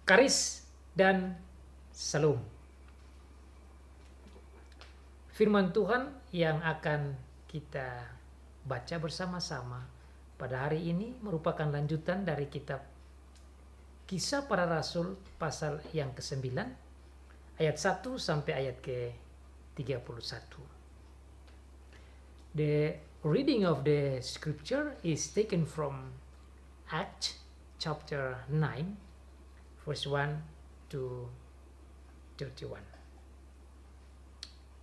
Karis dan Salum. Firman Tuhan yang akan kita baca bersama-sama pada hari ini merupakan lanjutan dari kitab Kisah Para Rasul pasal yang ke-9 ayat 1 sampai ayat ke-31. The reading of the scripture is taken from Acts chapter 9 verse 1 to 31.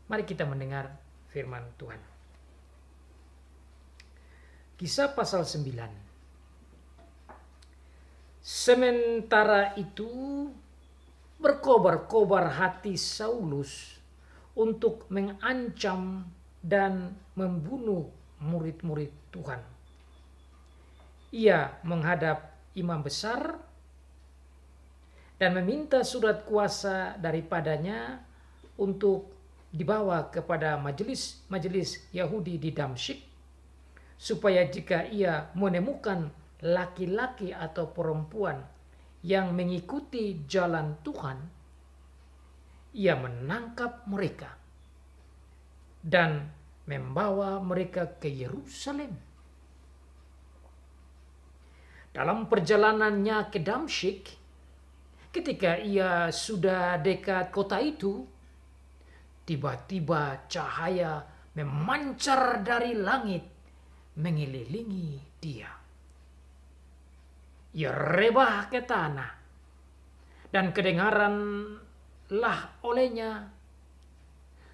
Mari kita mendengar firman Tuhan. Kisah pasal 9. Sementara itu berkobar-kobar hati Saulus untuk mengancam dan membunuh murid-murid Tuhan. Ia menghadap imam besar dan meminta surat kuasa daripadanya untuk dibawa kepada majelis Yahudi di Damsyik, supaya jika ia menemukan laki-laki atau perempuan yang mengikuti jalan Tuhan, ia menangkap mereka dan membawa mereka ke Yerusalem. Dalam perjalanannya ke Damsyik, ketika ia sudah dekat kota itu, tiba-tiba cahaya memancar dari langit mengelilingi dia. Ia rebah ke tanah dan kedengaranlah olehnya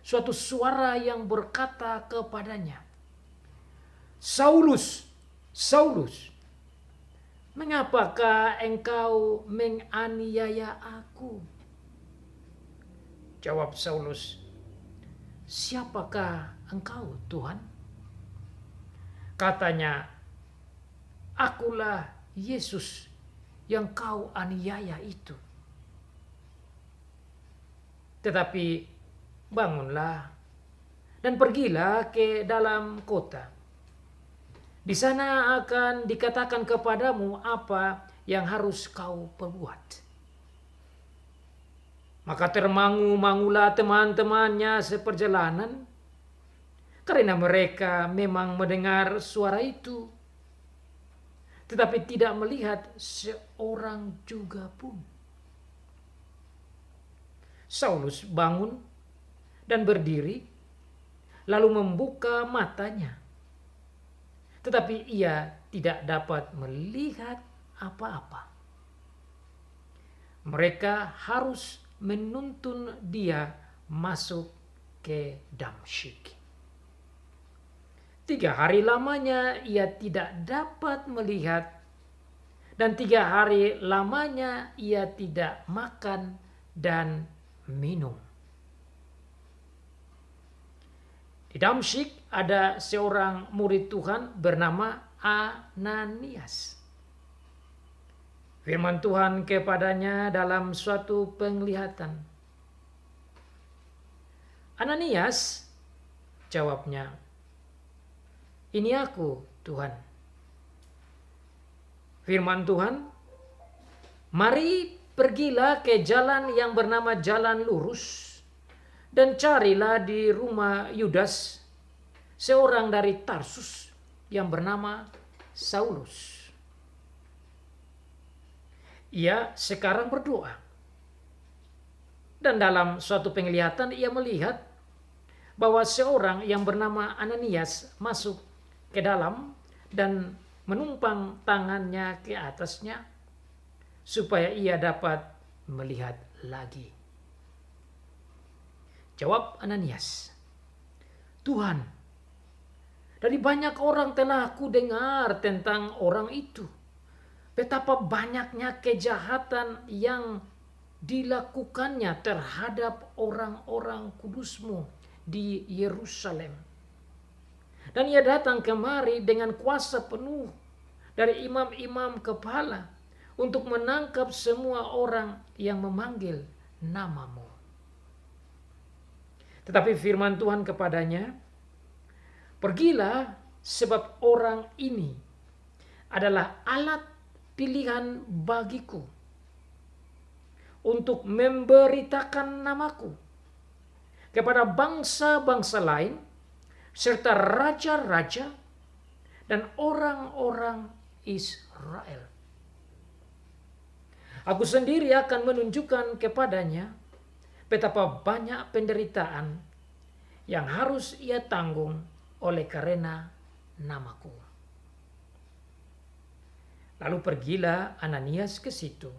suatu suara yang berkata kepadanya, "Saulus, Saulus, mengapakah engkau menganiaya aku?" Jawab Saulus, "Siapakah engkau, Tuhan?" Katanya, "Akulah Yesus yang kau aniaya itu. Tetapi bangunlah dan pergilah ke dalam kota. Di sana akan dikatakan kepadamu apa yang harus kau perbuat." Maka termangu-mangulah teman-temannya seperjalanan, karena mereka memang mendengar suara itu, tetapi tidak melihat seorang juga pun. Saulus bangun dan berdiri, lalu membuka matanya, tetapi ia tidak dapat melihat apa-apa. Mereka harus menuntun dia masuk ke Damsyik. 3 hari lamanya ia tidak dapat melihat, dan 3 hari lamanya ia tidak makan dan minum. Di Damsyik ada seorang murid Tuhan bernama Ananias. Firman Tuhan kepadanya dalam suatu penglihatan. "Ananias," jawabnya, "Ini aku, Tuhan." Firman Tuhan, "Mari pergilah ke jalan yang bernama Jalan Lurus, dan carilah di rumah Yudas, seorang dari Tarsus yang bernama Saulus. Ia sekarang berdoa, dan dalam suatu penglihatan ia melihat bahwa seorang yang bernama Ananias masuk ke dalam dan menumpang tangannya ke atasnya, supaya ia dapat melihat lagi." Jawab Ananias, "Tuhan, dari banyak orang telah aku dengar tentang orang itu, betapa banyaknya kejahatan yang dilakukannya terhadap orang-orang kudus-Mu di Yerusalem. Dan ia datang kemari dengan kuasa penuh dari imam-imam kepala untuk menangkap semua orang yang memanggil nama-Mu." Tetapi firman Tuhan kepadanya, "Pergilah, sebab orang ini adalah alat pilihan bagiku untuk memberitakan namaku kepada bangsa-bangsa lain, serta raja-raja dan orang-orang Israel. Aku sendiri akan menunjukkan kepadanya betapa banyak penderitaan yang harus ia tanggung oleh karena namaku. Lalu pergilah Ananias ke situ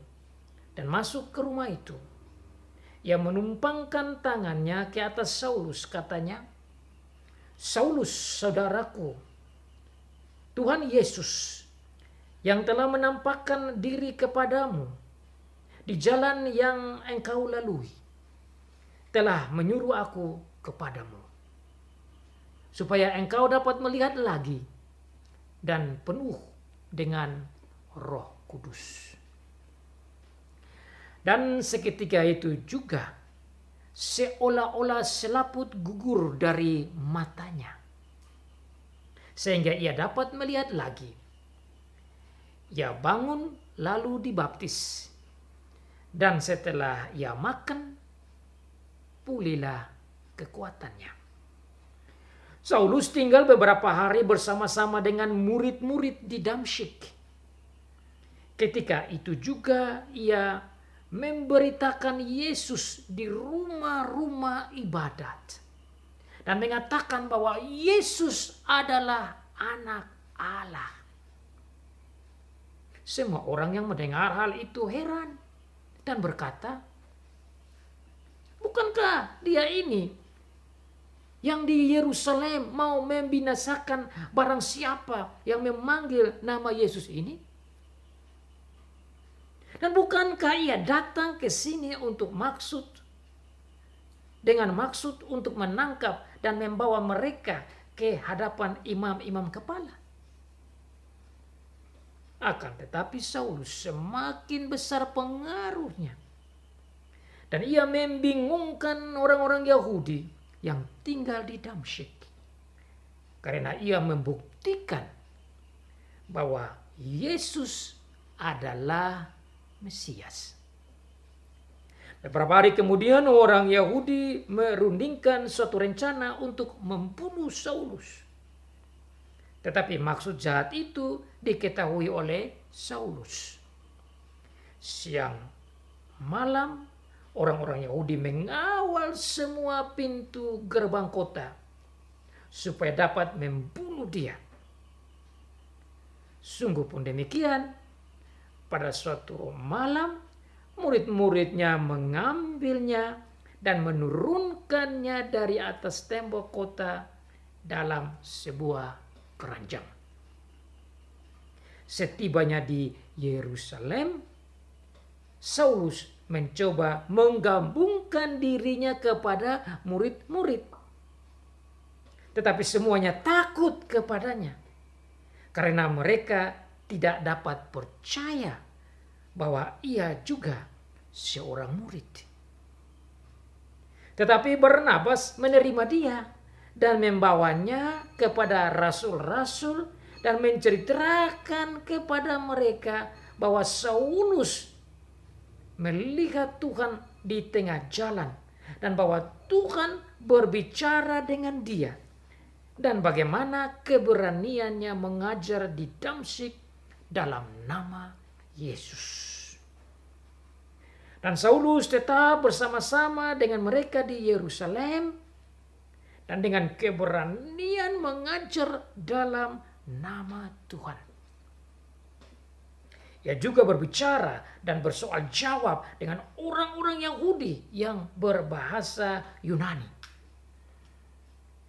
dan masuk ke rumah itu. Ia menumpangkan tangannya ke atas Saulus, katanya, "Saulus, saudaraku, Tuhan Yesus yang telah menampakkan diri kepadamu di jalan yang engkau lalui, telah menyuruh aku kepadamu, supaya engkau dapat melihat lagi dan penuh dengan Roh Kudus." Dan seketika itu juga seolah-olah selaput gugur dari matanya, sehingga ia dapat melihat lagi. Ia bangun lalu dibaptis, dan setelah ia makan, pulihlah kekuatannya. Saulus tinggal beberapa hari bersama-sama dengan murid-murid di Damsyik. Ketika itu juga ia memberitakan Yesus di rumah-rumah ibadat dan mengatakan bahwa Yesus adalah Anak Allah. Semua orang yang mendengar hal itu heran dan berkata, "Bukankah dia ini yang di Yerusalem mau membinasakan barang siapa yang memanggil nama Yesus ini? Dan bukankah ia datang ke sini dengan maksud untuk menangkap dan membawa mereka ke hadapan imam-imam kepala?" Akan tetapi Saulus semakin besar pengaruhnya, dan ia membingungkan orang-orang Yahudi yang tinggal di Damsyik, karena ia membuktikan bahwa Yesus adalah Mesias. Beberapa hari kemudian orang Yahudi merundingkan suatu rencana untuk membunuh Saulus. Tetapi maksud jahat itu diketahui oleh Saulus. Siang malam orang-orang Yahudi mengawal semua pintu gerbang kota supaya dapat membunuh dia. Sungguh pun demikian, pada suatu malam murid-muridnya mengambilnya dan menurunkannya dari atas tembok kota dalam sebuah keranjang. Setibanya di Yerusalem, Saulus mencoba menggabungkan dirinya kepada murid-murid. Tetapi semuanya takut kepadanya, karena mereka tidak dapat percaya bahwa ia juga seorang murid. Tetapi Barnabas menerima dia dan membawanya kepada rasul-rasul dan menceritakan kepada mereka bahwa Saulus melihat Tuhan di tengah jalan dan bahwa Tuhan berbicara dengan dia, dan bagaimana keberaniannya mengajar di Damsyik dalam nama Yesus. Dan Saulus tetap bersama-sama dengan mereka di Yerusalem dan dengan keberanian mengajar dalam nama Tuhan. Ia juga berbicara dan bersoal jawab dengan orang-orang Yahudi yang berbahasa Yunani.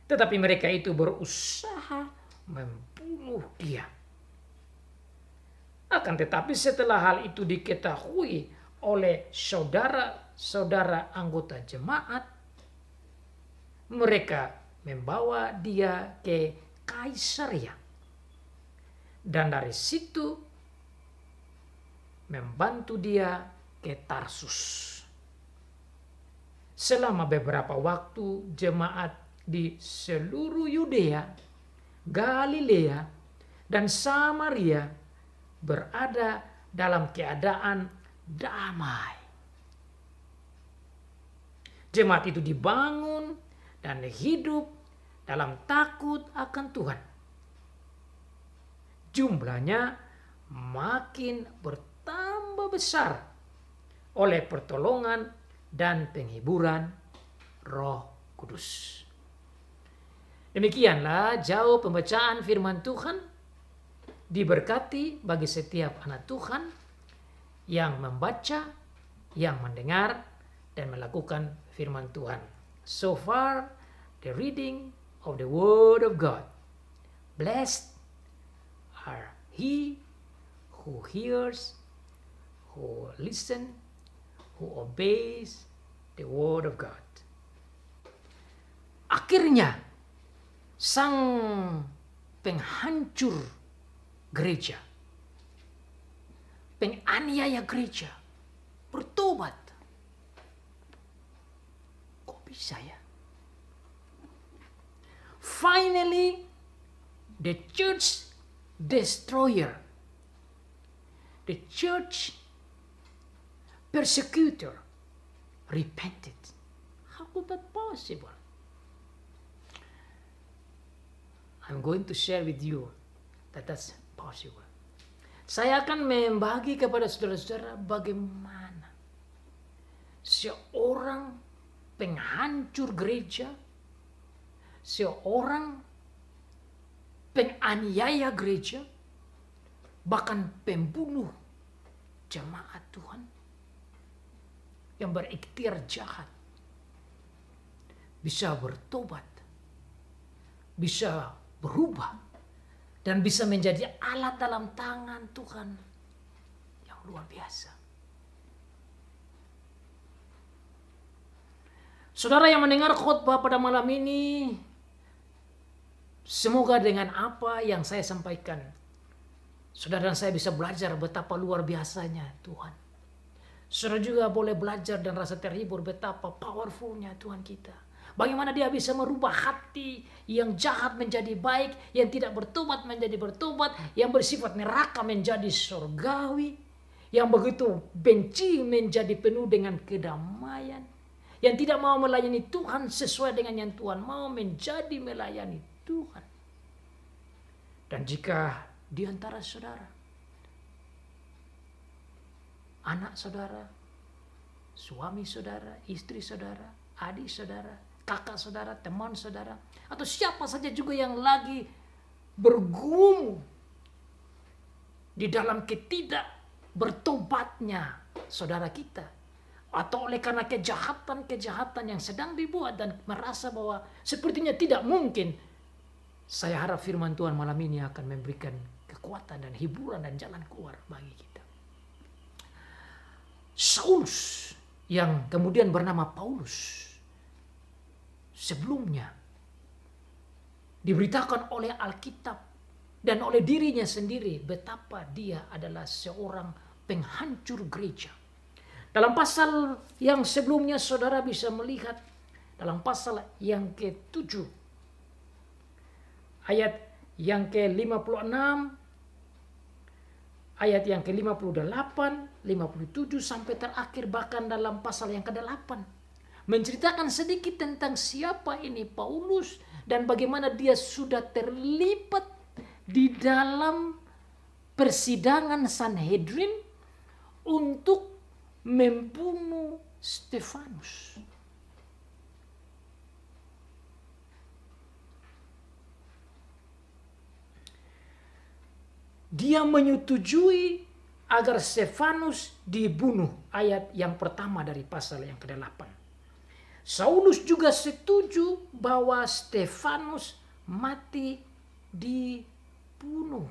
Tetapi mereka itu berusaha membunuh dia. Akan tetapi setelah hal itu diketahui oleh saudara-saudara anggota jemaat, mereka membawa dia ke Kaisaria dan dari situ membantu dia ke Tarsus. Selama beberapa waktu jemaat di seluruh Yudea, Galilea, dan Samaria berada dalam keadaan damai Jemaat itu dibangun dan hidup dalam takut akan Tuhan. Jumlahnya makin bertambah besar oleh pertolongan dan penghiburan Roh Kudus. Demikianlah jauh pembacaan firman Tuhan. Diberkati bagi setiap anak Tuhan yang membaca, yang mendengar, dan melakukan firman Tuhan. So far, the reading of the Word of God. Blessed are he who hears, who listen, who obeys the Word of God. Akhirnya, sang penghancur gereja, penganiaya gereja, bertobat. Kok bisa ya? Finally, the church destroyer, the church persecutor repented. How could that possible? I'm going to share with you that's possible. Saya akan membagi kepada saudara-saudara bagaimana seorang penghancur gereja, seorang penganiaya gereja, bahkan pembunuh jemaat Tuhan yang berikhtiar jahat bisa bertobat, bisa berubah, dan bisa menjadi alat dalam tangan Tuhan yang luar biasa. Saudara yang mendengar khotbah pada malam ini, semoga dengan apa yang saya sampaikan, saudara dan saya bisa belajar betapa luar biasanya Tuhan. Saudara juga boleh belajar dan rasa terhibur betapa powerfulnya Tuhan kita. Bagaimana dia bisa merubah hati yang jahat menjadi baik, yang tidak bertobat menjadi bertobat, yang bersifat neraka menjadi surgawi, yang begitu benci menjadi penuh dengan kedamaian, yang tidak mau melayani Tuhan sesuai dengan yang Tuhan mau menjadi melayani Tuhan. Dan jika di antara saudara, anak saudara, suami saudara, istri saudara, adik saudara, kakak saudara, teman saudara, atau siapa saja juga yang lagi bergumul di dalam ketidak bertobatnya saudara kita, atau oleh karena kejahatan-kejahatan yang sedang dibuat dan merasa bahwa sepertinya tidak mungkin, saya harap firman Tuhan malam ini akan memberikan kekuatan dan hiburan dan jalan keluar bagi kita. Saulus yang kemudian bernama Paulus, sebelumnya diberitakan oleh Alkitab dan oleh dirinya sendiri betapa dia adalah seorang penghancur gereja. Dalam pasal yang sebelumnya saudara bisa melihat, dalam pasal yang ke-7 ayat yang ke-56, ayat yang ke-58, 57 sampai terakhir bahkan dalam pasal yang ke-8 menceritakan sedikit tentang siapa ini Paulus dan bagaimana dia sudah terlibat di dalam persidangan Sanhedrin untuk membunuh Stefanus. Dia menyetujui agar Stefanus dibunuh, ayat yang pertama dari pasal yang ke-8. Saulus juga setuju bahwa Stefanus mati dibunuh.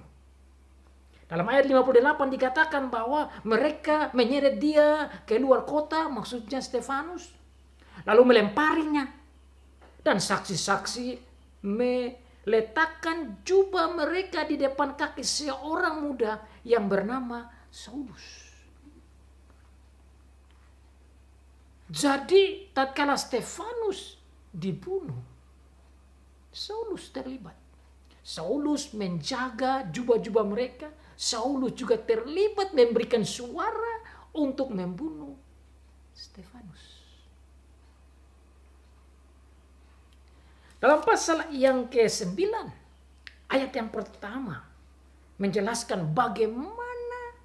Dalam ayat 58 dikatakan bahwa mereka menyeret dia ke luar kota, maksudnya Stefanus, lalu melemparinya. Dan saksi-saksi meletakkan jubah mereka di depan kaki seorang muda yang bernama Saulus. Jadi tatkala Stefanus dibunuh, Saulus terlibat. Saulus menjaga jubah-jubah mereka. Saulus juga terlibat memberikan suara untuk membunuh Stefanus. Dalam pasal yang ke-9, ayat yang pertama, menjelaskan bagaimana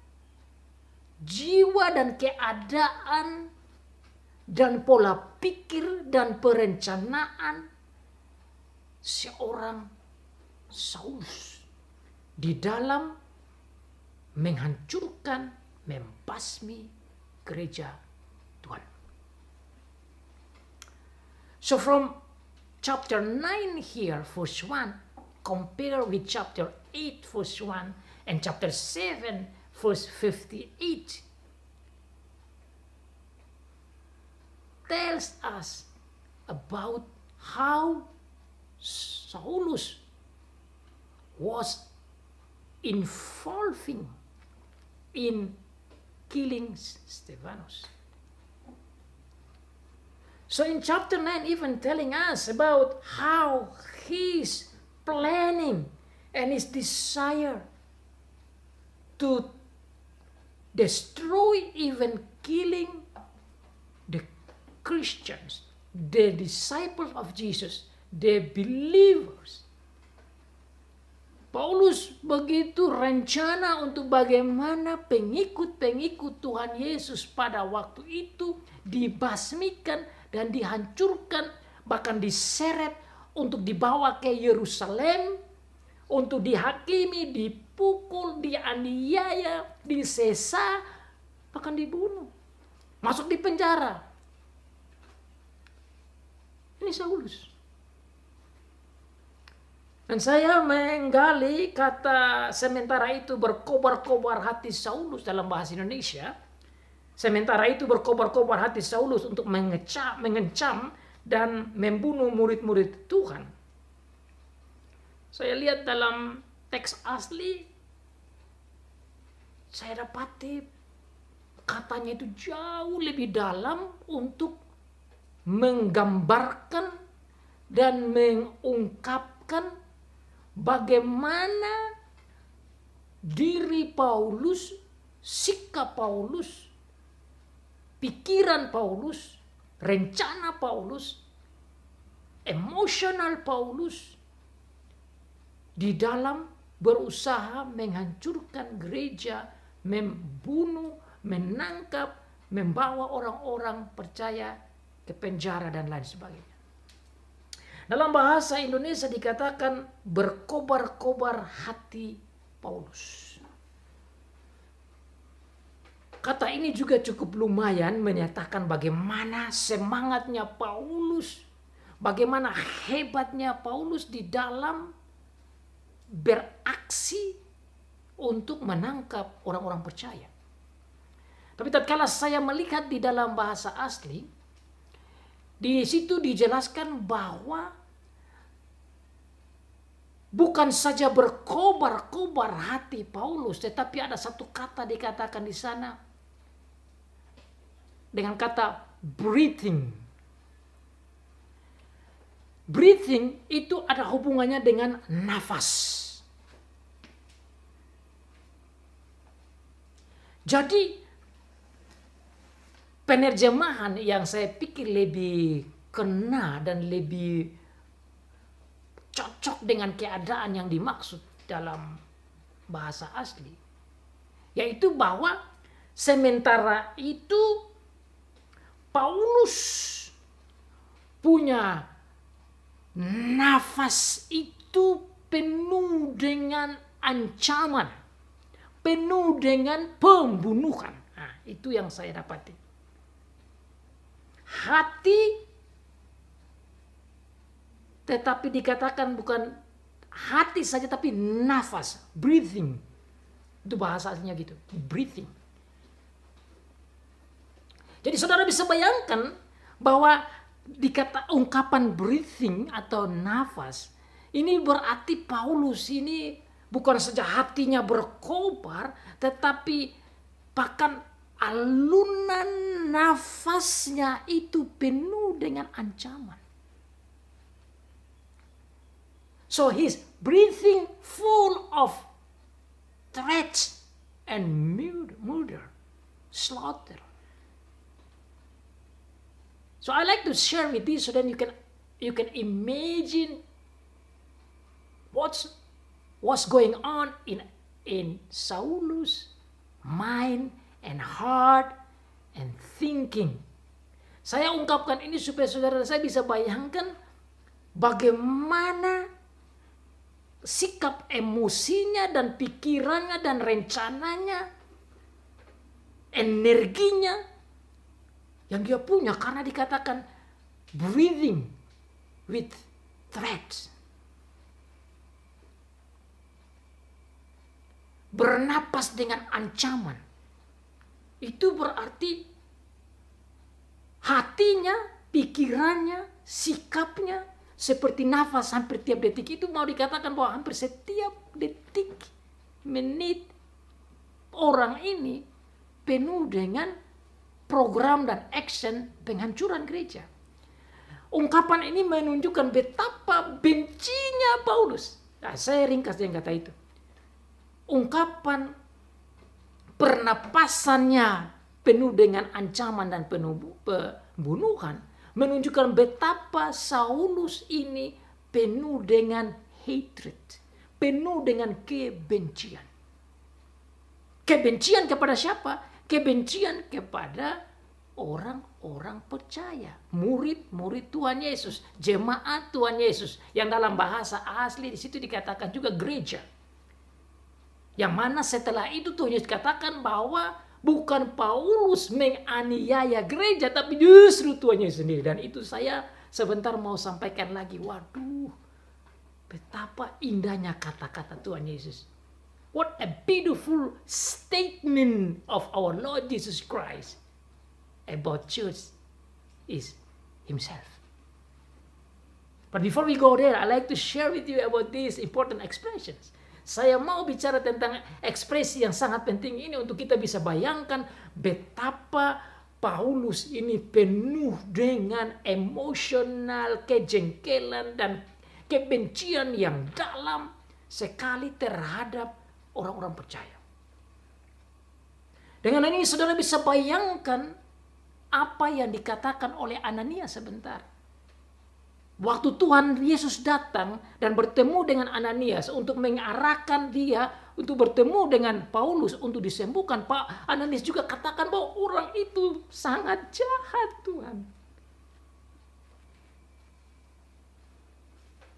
jiwa dan keadaan dan pola pikir dan perencanaan seorang Saulus di dalam menghancurkan, membasmi gereja Tuhan. So from chapter 9 here, verse 1, compare with chapter 8, verse 1, and chapter 7, verse 58, tells us about how Saulus was involving in killing Stephanus. So in chapter 9 even telling us about how he's planning and his desire to destroy, even killing the Christians, the disciples of Jesus, the believers. Paulus begitu rencana untuk bagaimana pengikut-pengikut Tuhan Yesus pada waktu itu dibasmikan dan dihancurkan, bahkan diseret untuk dibawa ke Yerusalem, untuk dihakimi, dipukul, dianiaya, disesa, bahkan dibunuh, masuk di penjara. Ini Saulus. Dan saya menggali kata sementara itu berkobar-kobar hati Saulus dalam bahasa Indonesia. Sementara itu berkobar-kobar hati Saulus untuk mengencam dan membunuh murid-murid Tuhan. Saya lihat dalam teks asli, saya dapati katanya itu jauh lebih dalam untuk menggambarkan dan mengungkapkan bagaimana diri Paulus, sikap Paulus, pikiran Paulus, rencana Paulus, emosional Paulus di dalam berusaha menghancurkan gereja, membunuh, menangkap, membawa orang-orang percaya ke penjara dan lain sebagainya. Dalam bahasa Indonesia dikatakan berkobar-kobar hati Paulus. Kata ini juga cukup lumayan menyatakan bagaimana semangatnya Paulus, bagaimana hebatnya Paulus di dalam beraksi untuk menangkap orang-orang percaya. Tapi tatkala saya melihat di dalam bahasa asli, di situ dijelaskan bahwa bukan saja berkobar-kobar hati Paulus, tetapi ada satu kata dikatakan di sana dengan kata breathing. Breathing itu ada hubungannya dengan nafas. Jadi penerjemahan yang saya pikir lebih kena dan lebih cocok dengan keadaan yang dimaksud dalam bahasa asli, yaitu bahwa sementara itu Paulus punya nafas itu penuh dengan ancaman, penuh dengan pembunuhan. Nah, itu yang saya dapati. Hati, tetapi dikatakan bukan hati saja tapi nafas, breathing. Itu bahasa aslinya gitu, breathing. Jadi saudara bisa bayangkan bahwa dikata ungkapan breathing atau nafas, ini berarti Paulus ini bukan saja hatinya berkobar, tetapi bahkan alunan nafasnya itu penuh dengan ancaman. So he's breathing full of threats and murder, slaughter. So I like to share with you so then you can You can imagine what's going on in Saulus' mind and heart and thinking. Saya ungkapkan ini supaya saudara saya bisa bayangkan bagaimana sikap emosinya dan pikirannya dan rencananya, energinya yang dia punya karena dikatakan breathing with threats. Bernapas dengan ancaman. Itu berarti hatinya, pikirannya, sikapnya seperti nafas hampir tiap detik. Itu mau dikatakan bahwa hampir setiap detik, menit orang ini penuh dengan program dan action penghancuran gereja. Ungkapan ini menunjukkan betapa bencinya Paulus. Nah, saya ringkas dengan kata itu. Ungkapan pernapasannya penuh dengan ancaman dan pembunuhan menunjukkan betapa Saulus ini penuh dengan hatred, penuh dengan kebencian. Kebencian kepada siapa? Kebencian kepada orang-orang percaya, murid-murid Tuhan Yesus, jemaat Tuhan Yesus, yang dalam bahasa asli di situ dikatakan juga gereja. Yang mana setelah itu Tuhan Yesus katakan bahwa bukan Paulus menganiaya gereja, tapi justru Tuhan Yesus sendiri. Dan itu saya sebentar mau sampaikan lagi. Waduh, betapa indahnya kata-kata Tuhan Yesus. What a beautiful statement of our Lord Jesus Christ about church is himself. But before we go there, I'd like to share with you about these important expressions. Saya mau bicara tentang ekspresi yang sangat penting ini untuk kita bisa bayangkan betapa Paulus ini penuh dengan emosional, kejengkelan, dan kebencian yang dalam sekali terhadap orang-orang percaya. Dengan ini saudara bisa bayangkan apa yang dikatakan oleh Ananias sebentar. Waktu Tuhan Yesus datang dan bertemu dengan Ananias untuk mengarahkan dia untuk bertemu dengan Paulus untuk disembuhkan, Pak Ananias juga katakan bahwa orang itu sangat jahat, Tuhan.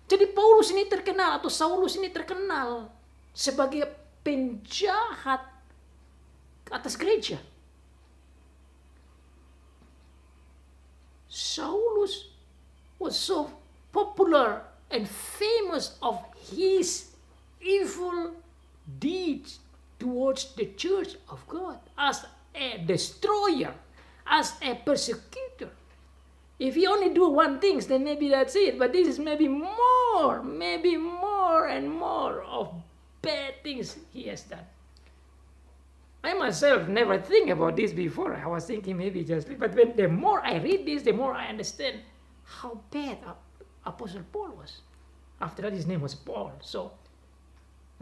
Jadi Paulus ini terkenal atau Saulus ini terkenal sebagai penjahat atas gereja. Saulus was so popular and famous of his evil deeds towards the church of God as a destroyer, as a persecutor. If he only do one thing, then maybe that's it. But this is maybe more and more of bad things he has done. I myself never think about this before. I was thinking maybe just, but the more I read this, the more I understand how bad Apostle Paul was. After that, his name was Paul. So,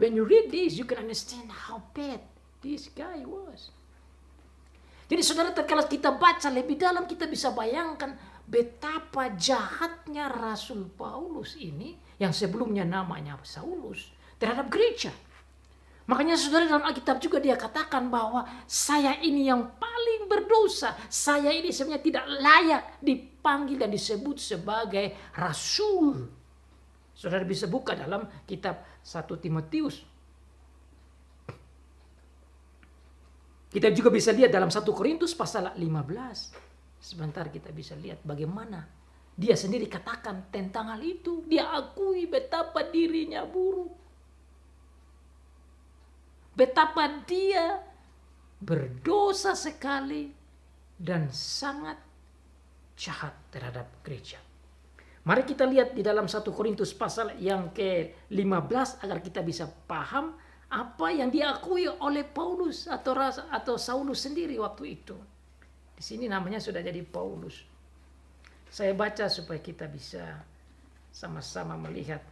when you read this, you can understand how bad this guy was. Jadi saudara, kalau kita baca lebih dalam, kita bisa bayangkan betapa jahatnya Rasul Paulus ini, yang sebelumnya namanya Saulus, terhadap gereja. Makanya saudara, dalam Alkitab juga dia katakan bahwa saya ini yang paling berdosa. Saya ini sebenarnya tidak layak dipanggil dan disebut sebagai rasul. Saudara bisa buka dalam kitab 1 Timotius. Kita juga bisa lihat dalam 1 Korintus pasal 15. Sebentar kita bisa lihat bagaimana dia sendiri katakan tentang hal itu. Dia akui betapa dirinya buruk. Betapa dia berdosa sekali dan sangat jahat terhadap gereja. Mari kita lihat di dalam 1 Korintus pasal yang ke-15 agar kita bisa paham apa yang diakui oleh Paulus atau Saulus sendiri waktu itu. Di sini namanya sudah jadi Paulus. Saya baca supaya kita bisa sama-sama melihat.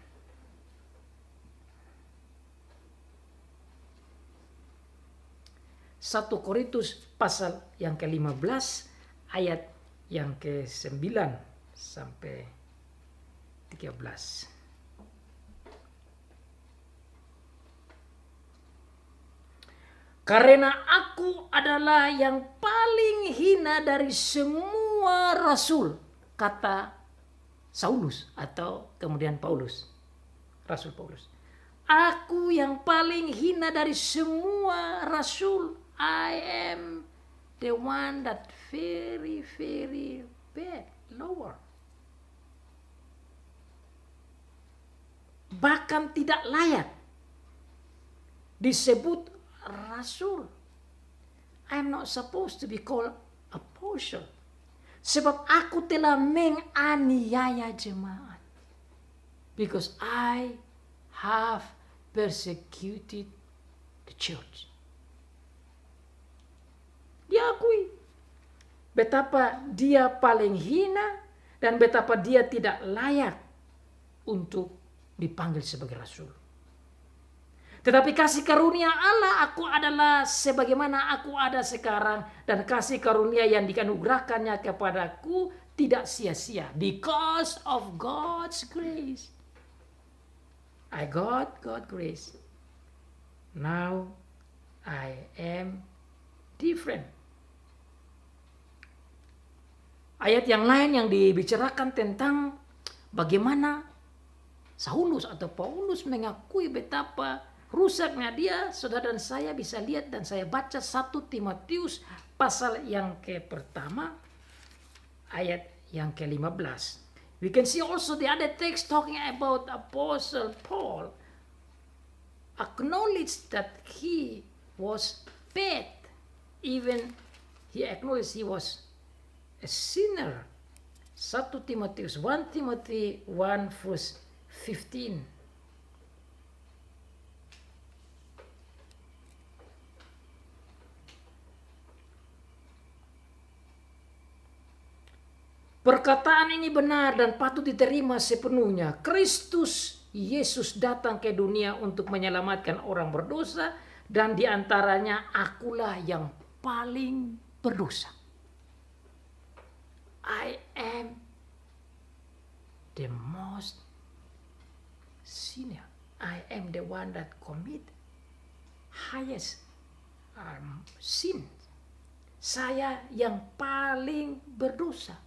1 Korintus pasal yang ke-15 ayat yang ke-9 sampai 13. Karena aku adalah yang paling hina dari semua rasul, kata Saulus atau kemudian Paulus, Rasul Paulus. Aku yang paling hina dari semua rasul. I am the one that very very bad, lower. Bahkan tidak layak disebut rasul. I'm not supposed to be called apostle. Sebab aku telah menganiaya jemaat. Because I have persecuted the church. Diakui betapa dia paling hina dan betapa dia tidak layak untuk dipanggil sebagai rasul. Tetapi kasih karunia Allah, aku adalah sebagaimana aku ada sekarang, dan kasih karunia yang dikanugerahkannya kepadaku tidak sia-sia. Because of God's grace. I got God's grace. Now I am different. Ayat yang lain yang dibicarakan tentang bagaimana Saulus atau Paulus mengakui betapa rusaknya dia, saudara dan saya bisa lihat dan saya baca 1 Timotius pasal yang pertama ayat yang ke-15. We can see also the other text talking about Apostle Paul acknowledged that he was bad. Even he acknowledged he was a sinner. 1 Timotius 1 Timothy 1 verse 15. Perkataan ini benar dan patut diterima sepenuhnya. Kristus Yesus datang ke dunia untuk menyelamatkan orang berdosa, dan diantaranya akulah yang paling berdosa. I am the most sinner. I am the one that commit highest sin. Saya yang paling berdosa.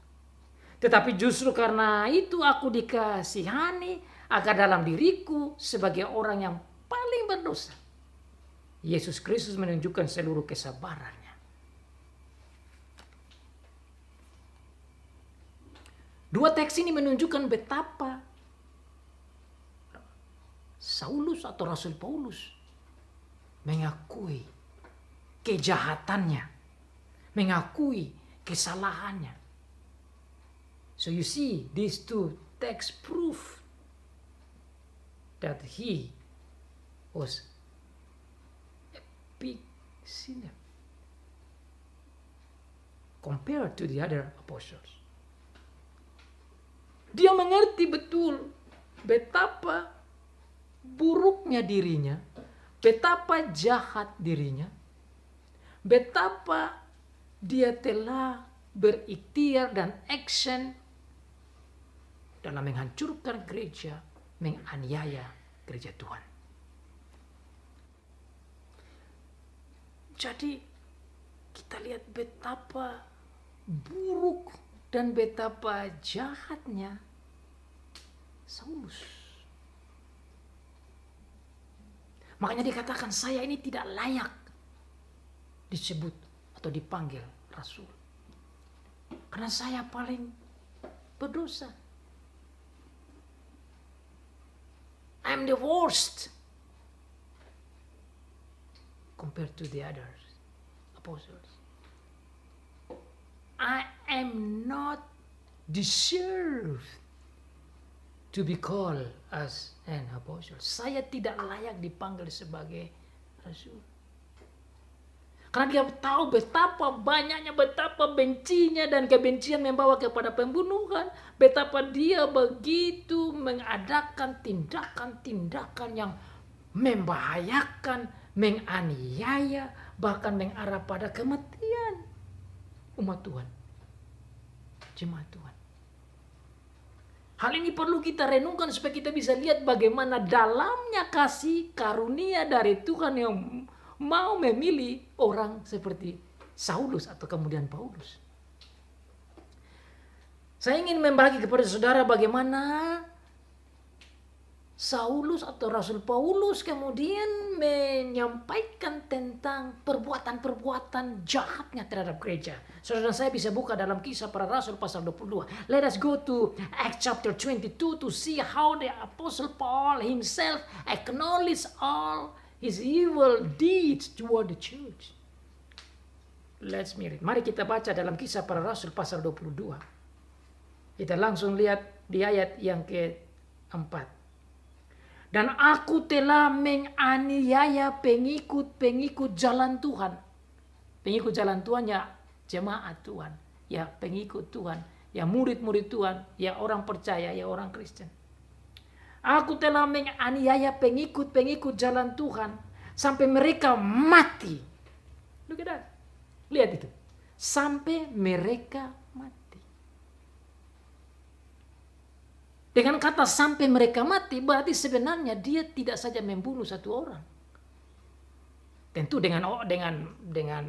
Tetapi justru karena itu aku dikasihani agar dalam diriku sebagai orang yang paling berdosa, Yesus Kristus menunjukkan seluruh kesabarannya. Dua teks ini menunjukkan betapa Saulus atau Rasul Paulus mengakui kejahatannya, mengakui kesalahannya. So you see, these two texts prove that he was a big sinner compared to the other apostles. Dia mengerti betul betapa buruknya dirinya, betapa jahat dirinya, betapa dia telah berikhtiar dan action dalam menghancurkan gereja, menganiaya gereja Tuhan. Jadi kita lihat betapa buruk dan betapa jahatnya Saulus. Makanya dikatakan saya ini tidak layak disebut atau dipanggil rasul. Karena saya paling berdosa. I'm the worst compared to the others apostles. I am not deserved to be called as an apostle. Saya tidak layak dipanggil sebagai rasul. Karena dia tahu betapa banyaknya, betapa bencinya dan kebencian membawa kepada pembunuhan. Betapa dia begitu mengadakan tindakan-tindakan yang membahayakan, menganiaya, bahkan mengarah pada kematian umat Tuhan, jemaat Tuhan. Hal ini perlu kita renungkan supaya kita bisa lihat bagaimana dalamnya kasih karunia dari Tuhan yang mau memilih orang seperti Saulus atau kemudian Paulus. Saya ingin membagi kepada saudara bagaimana Saulus atau Rasul Paulus kemudian menyampaikan tentang perbuatan-perbuatan jahatnya terhadap gereja. Saudara saya bisa buka dalam Kisah Para Rasul pasal 22. Let us go to Acts chapter 22 to see how the Apostle Paul himself acknowledged all his evil deeds toward the church. Let's read. Mari kita baca dalam Kisah Para Rasul pasal 22. Kita langsung lihat di ayat yang keempat. Dan aku telah menganiaya pengikut-pengikut jalan Tuhan. Pengikut jalan Tuhan ya jemaat Tuhan. Ya pengikut Tuhan. Ya murid-murid Tuhan. Ya orang percaya. Ya orang Kristen. Aku telah menganiaya pengikut-pengikut jalan Tuhan. Sampai mereka mati. Look at that. Lihat itu. Sampai mereka mati. Dengan kata sampai mereka mati, berarti sebenarnya dia tidak saja membunuh satu orang. Tentu dengan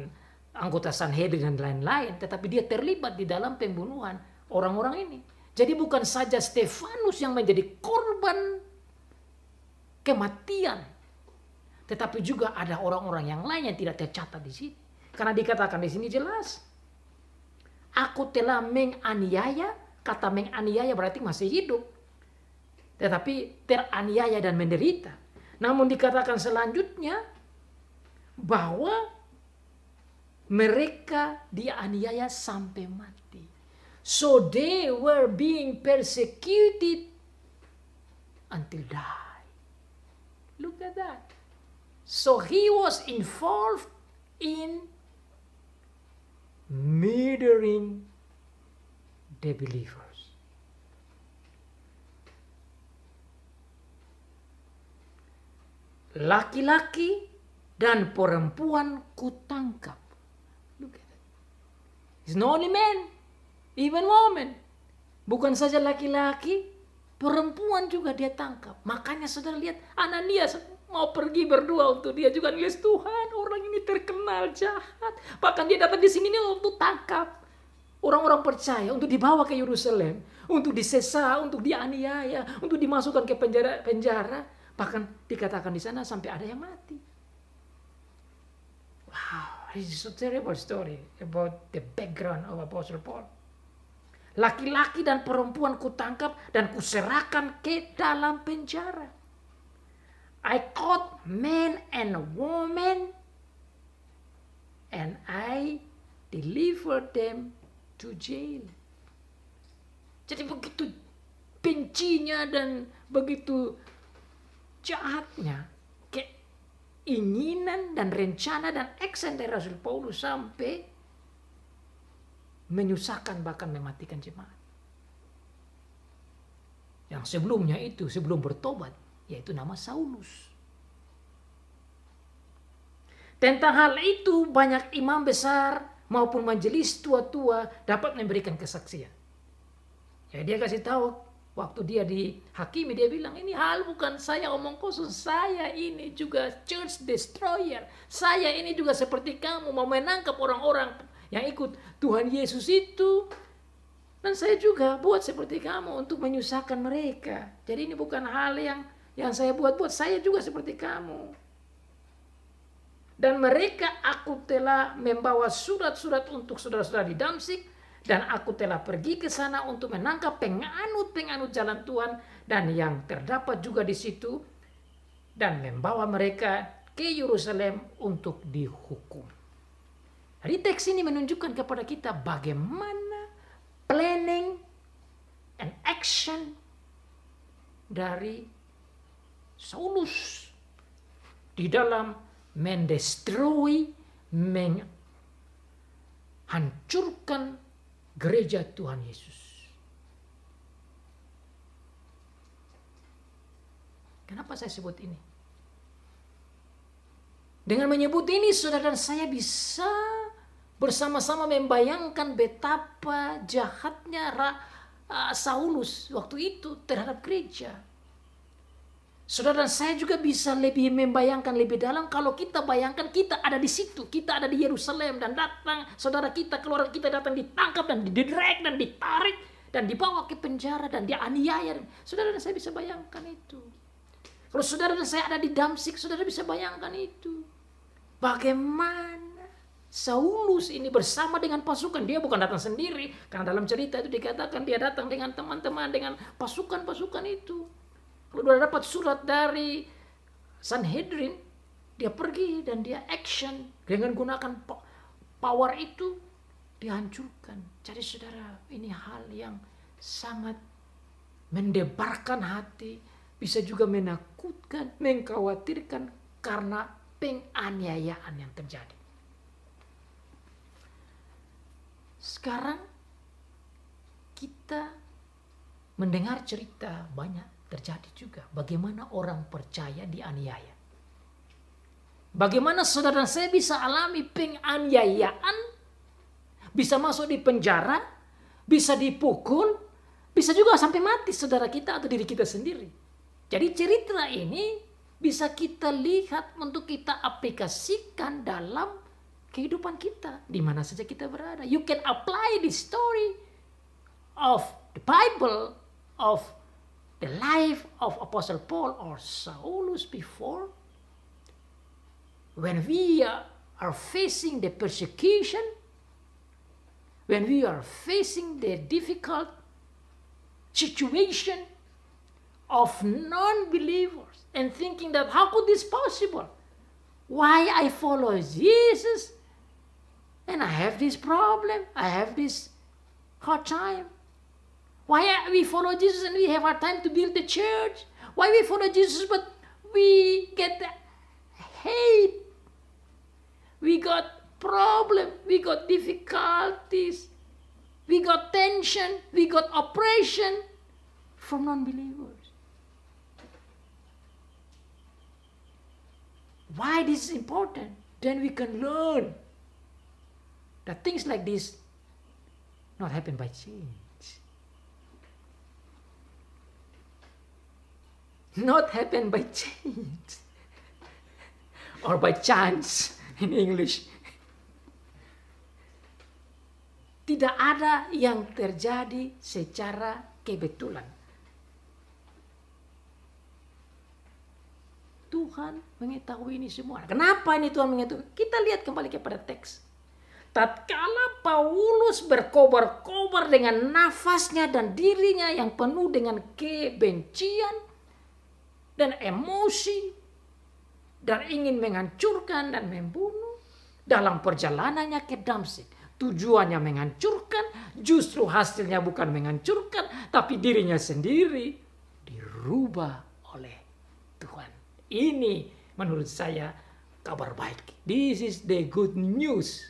anggota Sanhedrin dan lain-lain, tetapi dia terlibat di dalam pembunuhan orang-orang ini. Jadi bukan saja Stefanus yang menjadi korban kematian, tetapi juga ada orang-orang yang lain yang tidak tercatat di sini. Karena dikatakan di sini jelas, aku telah menganiaya. Kata menganiaya berarti masih hidup. Tetapi teraniaya dan menderita. Namun dikatakan selanjutnya bahwa mereka dianiaya sampai mati. So they were being persecuted until die. Look at that. So he was involved in murdering the believers. Laki-laki dan perempuan kutangkap. Look at that. It's not only men, even women. Bukan saja laki-laki, perempuan juga dia tangkap. Makanya saudara lihat Ananias mau pergi berdua untuk dia juga nulis, Tuhan, orang ini terkenal jahat. Bahkan dia datang di sini untuk tangkap orang-orang percaya, untuk dibawa ke Yerusalem, untuk disesa, untuk dianiaya, untuk dimasukkan ke penjara. Bahkan dikatakan di sana sampai ada yang mati. Wow, this is a terrible story about the background of Apostle Paul. Laki-laki dan perempuan kutangkap dan kuserahkan ke dalam penjara. I caught men and women and I delivered them to jail. Jadi begitu bencinya dan begitu jahatnya keinginan dan rencana dan action dari Rasul Paulus sampai menyusahkan bahkan mematikan jemaat. Yang sebelumnya itu sebelum bertobat yaitu nama Saulus. Tentang hal itu banyak imam besar maupun majelis tua-tua dapat memberikan kesaksian. Ya dia kasih tahu waktu dia dihakimi, dia bilang, ini hal bukan saya omong kosong. Saya ini juga church destroyer. Saya ini juga seperti kamu mau menangkap orang-orang yang ikut Tuhan Yesus itu. Dan saya juga buat seperti kamu untuk menyusahkan mereka. Jadi ini bukan hal yang saya buat-buat. Saya juga seperti kamu. Dan mereka aku telah membawa surat-surat untuk saudara-saudara di Damsyik. Dan aku telah pergi ke sana untuk menangkap penganut-penganut jalan Tuhan dan yang terdapat juga di situ dan membawa mereka ke Yerusalem untuk dihukum. Jadi teks ini menunjukkan kepada kita bagaimana planning and action dari Saulus di dalam mendestroy, menghancurkan gereja Tuhan Yesus. Kenapa saya sebut ini? Dengan menyebut ini, saudara dan saya bisa bersama-sama membayangkan betapa jahatnya Saulus waktu itu terhadap gereja. Saudara dan saya juga bisa lebih membayangkan lebih dalam kalau kita bayangkan kita ada di situ, kita ada di Yerusalem dan datang saudara kita, keluarga kita datang ditangkap dan diderek dan ditarik dan dibawa ke penjara dan dianiaya. Saudara dan saya bisa bayangkan itu. Kalau saudara dan saya ada di Damsyik, saudara bisa bayangkan itu. Bagaimana Saulus ini bersama dengan pasukan, dia bukan datang sendiri, karena dalam cerita itu dikatakan dia datang dengan teman-teman, dengan pasukan-pasukan itu. Kalau dia dapat surat dari Sanhedrin, dia pergi dan dia action dengan gunakan power itu, dihancurkan. Jadi saudara, ini hal yang sangat mendebarkan hati, bisa juga menakutkan, mengkhawatirkan karena penganiayaan yang terjadi. Sekarang kita mendengar cerita banyak terjadi juga. Bagaimana orang percaya dianiaya. Bagaimana saudara dan saya bisa alami penganiayaan, bisa masuk di penjara, bisa dipukul, bisa juga sampai mati saudara kita atau diri kita sendiri. Jadi cerita ini bisa kita lihat untuk kita aplikasikan dalam kehidupan kita. Di mana saja kita berada. You can apply the story of the Bible, of the life of Apostle Paul or Saulus before. When we are facing the persecution, when we are facing the difficult situation of non-believers and thinking that how could this possible? Why I follow Jesus and I have this problem, I have this hard time. Why we follow Jesus and we have our time to build the church? Why we follow Jesus but we get hate? We got problem, we got difficulties, we got tension, we got oppression from non-believers. Why this is important? Then we can learn that things like this not happen by chance. Not happen by chance or by chance in English. Tidak ada yang terjadi secara kebetulan. Tuhan mengetahui ini semua. Kenapa ini Tuhan mengetahui? Kita lihat kembali kepada teks. Tatkala Paulus berkobar-kobar dengan nafasnya dan dirinya yang penuh dengan kebencian dan emosi dan ingin menghancurkan dan membunuh dalam perjalanannya ke Damsyik. Tujuannya menghancurkan, justru hasilnya bukan menghancurkan, tapi dirinya sendiri dirubah oleh Tuhan. Ini menurut saya kabar baik. This is the good news.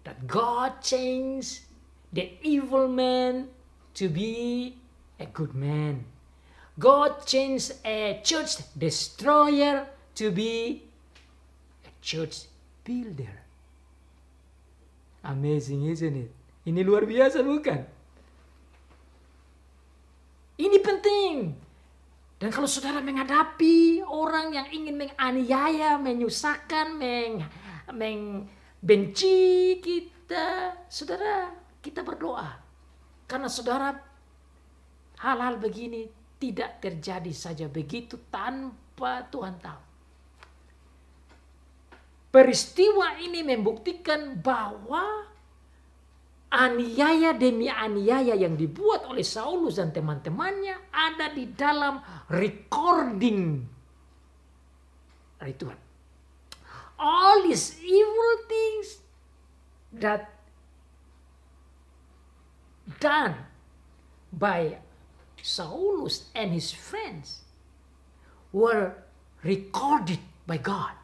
That God changed the evil man to be a good man. God changed a church destroyer to be a church builder. Amazing, isn't it? Ini luar biasa bukan? Ini penting. Dan kalau saudara menghadapi orang yang ingin menganiaya, menyusahkan, benci kita, saudara, kita berdoa. Karena saudara, hal-hal begini tidak terjadi saja begitu tanpa Tuhan tahu. Peristiwa ini membuktikan bahwa aniaya demi aniaya yang dibuat oleh Saulus dan teman-temannya ada di dalam recording dari Tuhan. All these evil things that done by Saulus and his friends were recorded by God,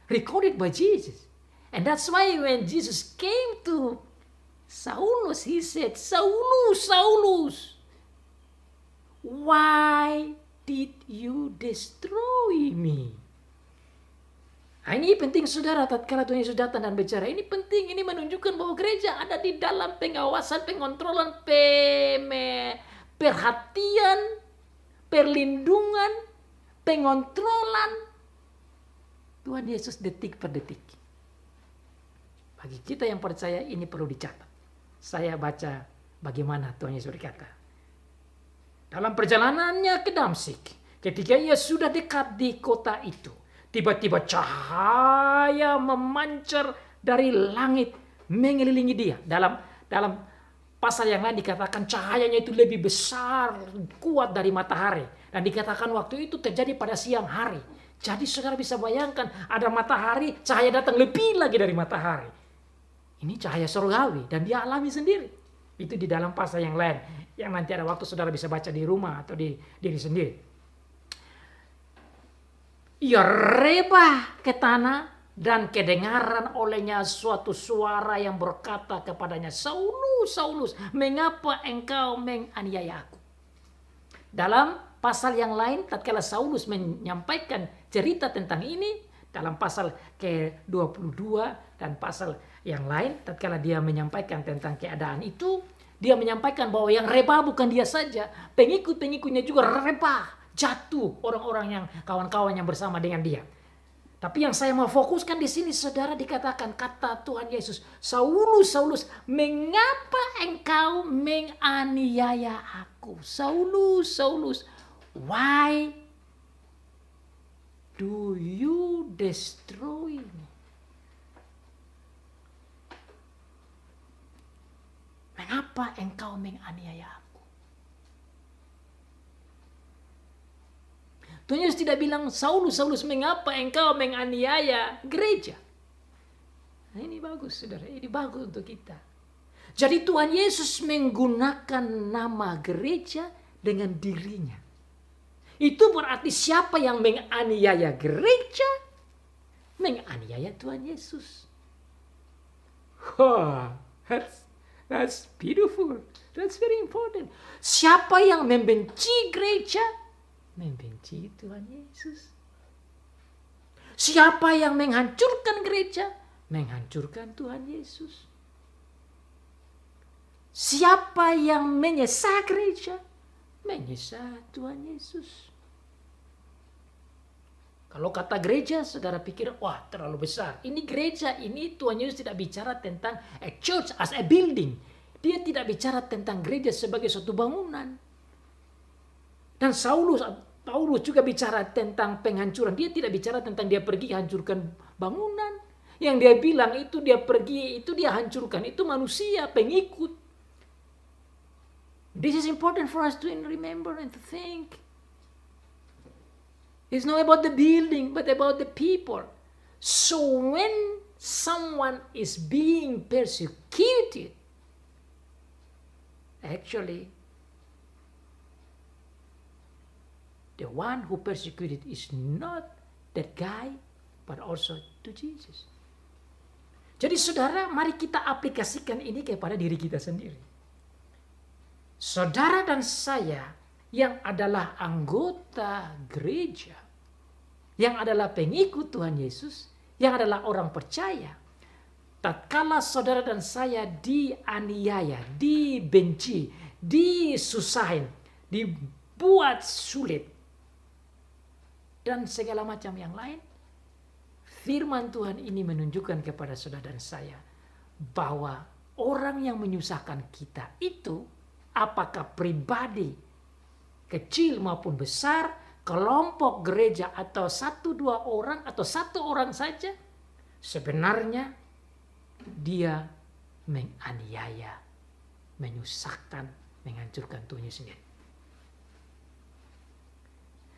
recorded by Jesus. And that's why when Jesus came to Saulus, he said, Saulus, Saulus, why did you destroy me? Nah, ini penting saudara, tatkala Tuhan Yesus datang dan bicara, ini penting, ini menunjukkan bahwa gereja ada di dalam pengawasan, pengontrolan, perhatian, perlindungan, pengontrolan Tuhan Yesus detik per detik. Bagi kita yang percaya ini perlu dicatat. Saya baca bagaimana Tuhan Yesus berkata. Dalam perjalanannya ke Damsyik, ketika ia sudah dekat di kota itu, tiba-tiba cahaya memancar dari langit mengelilingi dia. Dalam pasal yang lain dikatakan cahayanya itu lebih besar, kuat dari matahari. Dan dikatakan waktu itu terjadi pada siang hari. Jadi saudara bisa bayangkan ada matahari, cahaya datang lebih lagi dari matahari. Ini cahaya surgawi dan dia alami sendiri. Itu di dalam pasal yang lain. Yang nanti ada waktu saudara bisa baca di rumah atau di diri sendiri. Ia rebah ke tanah dan kedengaran olehnya suatu suara yang berkata kepadanya, Saulus, Saulus, mengapa engkau menganiaya aku? Dalam pasal yang lain, tatkala Saulus menyampaikan cerita tentang ini, dalam pasal ke-22 dan pasal yang lain, tatkala dia menyampaikan tentang keadaan itu, dia menyampaikan bahwa yang rebah bukan dia saja, pengikut-pengikutnya juga rebah. Jatuh orang-orang yang kawan-kawan yang bersama dengan dia. Tapi yang saya mau fokuskan di sini saudara, dikatakan kata Tuhan Yesus, Saulus, Saulus, mengapa engkau menganiaya aku? Saulus, Saulus, why do you destroy me? Mengapa engkau menganiaya aku? Tuhan Yesus tidak bilang, Saulus, Saulus, mengapa engkau menganiaya gereja? Nah, ini bagus, saudara. Ini bagus untuk kita. Jadi Tuhan Yesus menggunakan nama gereja dengan dirinya. Itu berarti siapa yang menganiaya gereja, menganiaya Tuhan Yesus. Wah, that's beautiful. That's very important. Siapa yang membenci gereja, membenci Tuhan Yesus. Siapa yang menghancurkan gereja, menghancurkan Tuhan Yesus. Siapa yang menyesah gereja, menyesah Tuhan Yesus. Kalau kata gereja, saudara pikir, wah terlalu besar. Ini gereja, ini Tuhan Yesus tidak bicara tentang a church as a building. Dia tidak bicara tentang gereja sebagai suatu bangunan. Dan Paulus juga bicara tentang penghancuran. Dia tidak bicara tentang dia pergi hancurkan bangunan. Yang dia bilang itu dia pergi, itu dia hancurkan. Itu manusia, pengikut. This is important for us to remember and to think. It's not about the building, but about the people. So when someone is being persecuted, actually, the one who persecuted is not that guy, but also to Jesus. Jadi saudara, mari kita aplikasikan ini kepada diri kita sendiri. Saudara dan saya yang adalah anggota gereja, yang adalah pengikut Tuhan Yesus, yang adalah orang percaya, tatkala saudara dan saya dianiaya, dibenci, disusahin, dibuat sulit, dan segala macam yang lain, firman Tuhan ini menunjukkan kepada saudara dan saya bahwa orang yang menyusahkan kita itu, apakah pribadi kecil maupun besar, kelompok gereja atau 1-2 orang atau 1 orang saja, sebenarnya dia menganiaya, menyusahkan, menghancurkan Tuhan sendiri.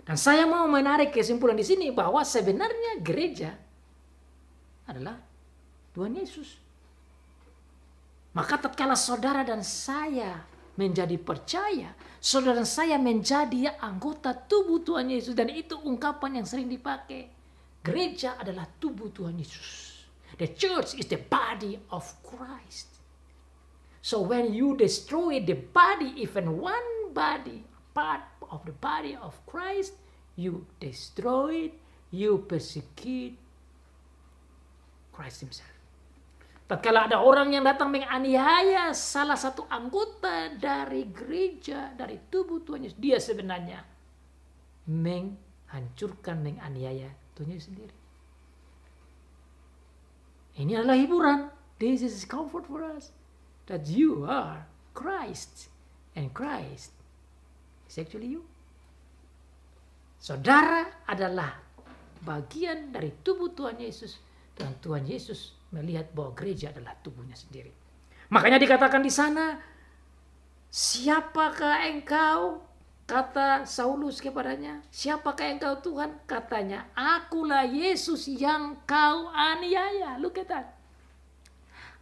Dan saya mau menarik kesimpulan di sini bahwa sebenarnya gereja adalah Tuhan Yesus. Maka tatkala saudara dan saya menjadi percaya, saudara dan saya menjadi anggota tubuh Tuhan Yesus, dan itu ungkapan yang sering dipakai. Gereja adalah tubuh Tuhan Yesus. The church is the body of Christ. So when you destroy the body, even one body, part of the body of Christ, you destroy it, you persecute Christ himself. Tatkala ada orang yang datang menganiaya salah satu anggota dari gereja, dari tubuh Tuhan Yesus, dia sebenarnya menghancurkan, menganiaya Tuhan Yesus sendiri. Ini adalah hiburan. This is comfort for us. That you are Christ. And Christ is actually you. Saudara adalah bagian dari tubuh Tuhan Yesus. Dan Tuhan Yesus melihat bahwa gereja adalah tubuhnya sendiri. Makanya dikatakan di sana, siapakah engkau? Kata Saulus kepadanya, siapakah engkau Tuhan? Katanya, akulah Yesus yang kau aniaya. Look at that.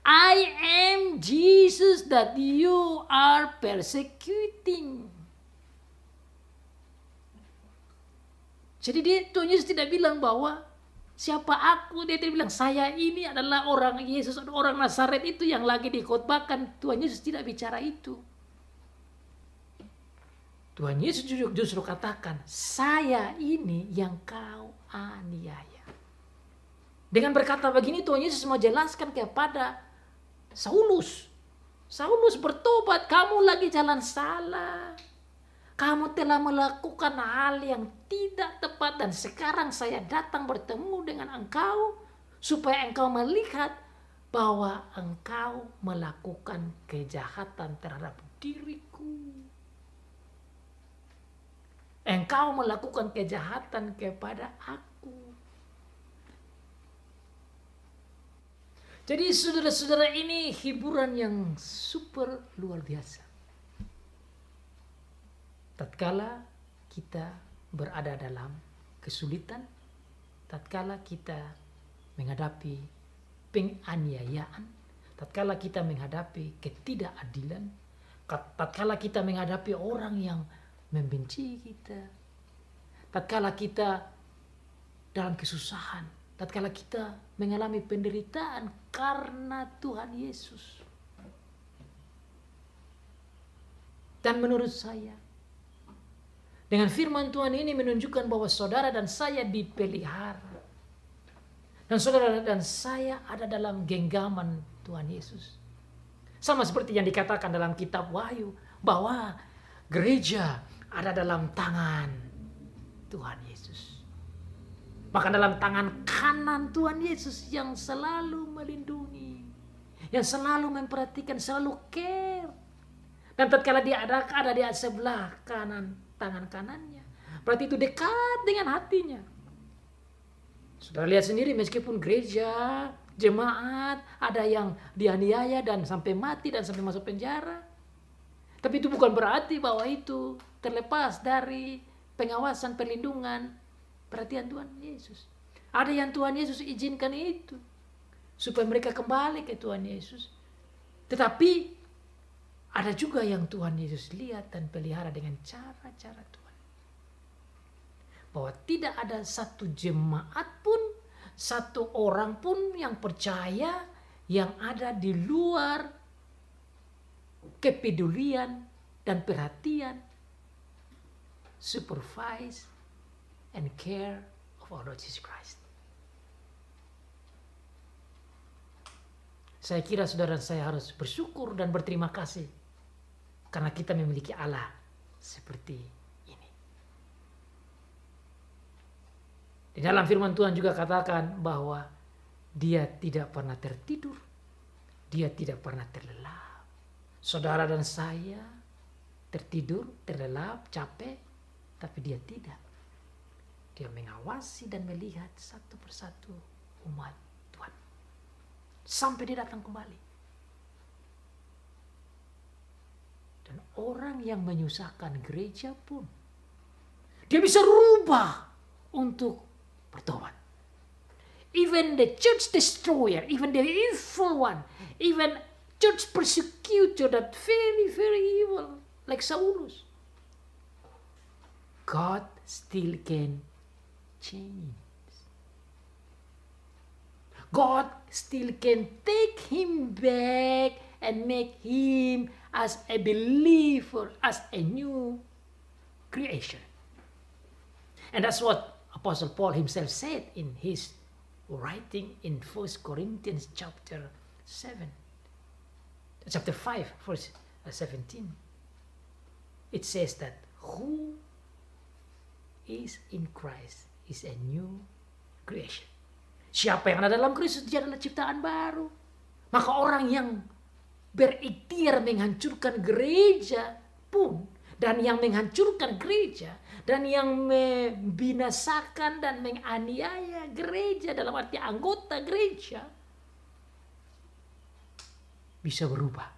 I am Jesus that you are persecuting. Jadi Tuhan Yesus tidak bilang bahwa siapa aku, dia tidak bilang saya ini adalah orang Yesus, orang Nazaret itu yang lagi dikhotbahkan. Tuhan Yesus tidak bicara itu. Tuhan Yesus justru katakan, saya ini yang kau aniaya. Dengan berkata begini, Tuhan Yesus mau jelaskan kepada Saulus. Saulus bertobat, kamu lagi jalan salah. Kamu telah melakukan hal yang tidak tepat dan sekarang saya datang bertemu dengan engkau supaya engkau melihat bahwa engkau melakukan kejahatan terhadap diriku. Engkau melakukan kejahatan kepada aku. Jadi saudara-saudara, ini hiburan yang super luar biasa. Tatkala kita berada dalam kesulitan, tatkala kita menghadapi penganiayaan, tatkala kita menghadapi ketidakadilan, tatkala kita menghadapi orang yang membenci kita, tatkala kita dalam kesusahan, tatkala kita mengalami penderitaan karena Tuhan Yesus. Dan menurut saya, dengan firman Tuhan ini menunjukkan bahwa saudara dan saya dipelihara. Dan saudara dan saya ada dalam genggaman Tuhan Yesus. Sama seperti yang dikatakan dalam kitab Wahyu, bahwa gereja ada dalam tangan Tuhan Yesus. Bahkan dalam tangan kanan Tuhan Yesus yang selalu melindungi, yang selalu memperhatikan, selalu care. Dan tatkala dia ada di sebelah kanan, tangan kanannya, berarti itu dekat dengan hatinya. Saudara lihat sendiri, meskipun gereja, jemaat, ada yang dianiaya dan sampai mati dan sampai masuk penjara, tapi itu bukan berarti bahwa itu terlepas dari pengawasan, perlindungan, perhatian Tuhan Yesus. Ada yang Tuhan Yesus izinkan itu supaya mereka kembali ke Tuhan Yesus. Tetapi ada juga yang Tuhan Yesus lihat dan pelihara dengan cara-cara Tuhan. Bahwa tidak ada satu jemaat pun, satu orang pun yang percaya yang ada di luar kepedulian dan perhatian, supervise and care of our Lord Jesus Christ. Saya kira saudara saya harus bersyukur dan berterima kasih karena kita memiliki Allah seperti ini. Di dalam firman Tuhan juga katakan bahwa dia tidak pernah tertidur, dia tidak pernah terlelap. Saudara dan saya tertidur, terlelap, capek, tapi dia tidak. Dia mengawasi dan melihat satu persatu umat Tuhan sampai dia datang kembali. Dan orang yang menyusahkan gereja pun, dia bisa rubah untuk bertobat. Even the church destroyer, even the evil one, even church persecutor that very, very evil, like Saulus, God still can change. God still can take him back and make him as a believer, as a new creation. And that's what Apostle Paul himself said in his writing in 1 Corinthians chapter 5 verse 17. It says that who is in Christ is a new creation. Siapa yang ada dalam Kristus, dia adalah ciptaan baru. Maka orang yang berikhtiar menghancurkan gereja pun, dan yang menghancurkan gereja, dan yang membinasakan dan menganiaya gereja, dalam arti anggota gereja, bisa berubah.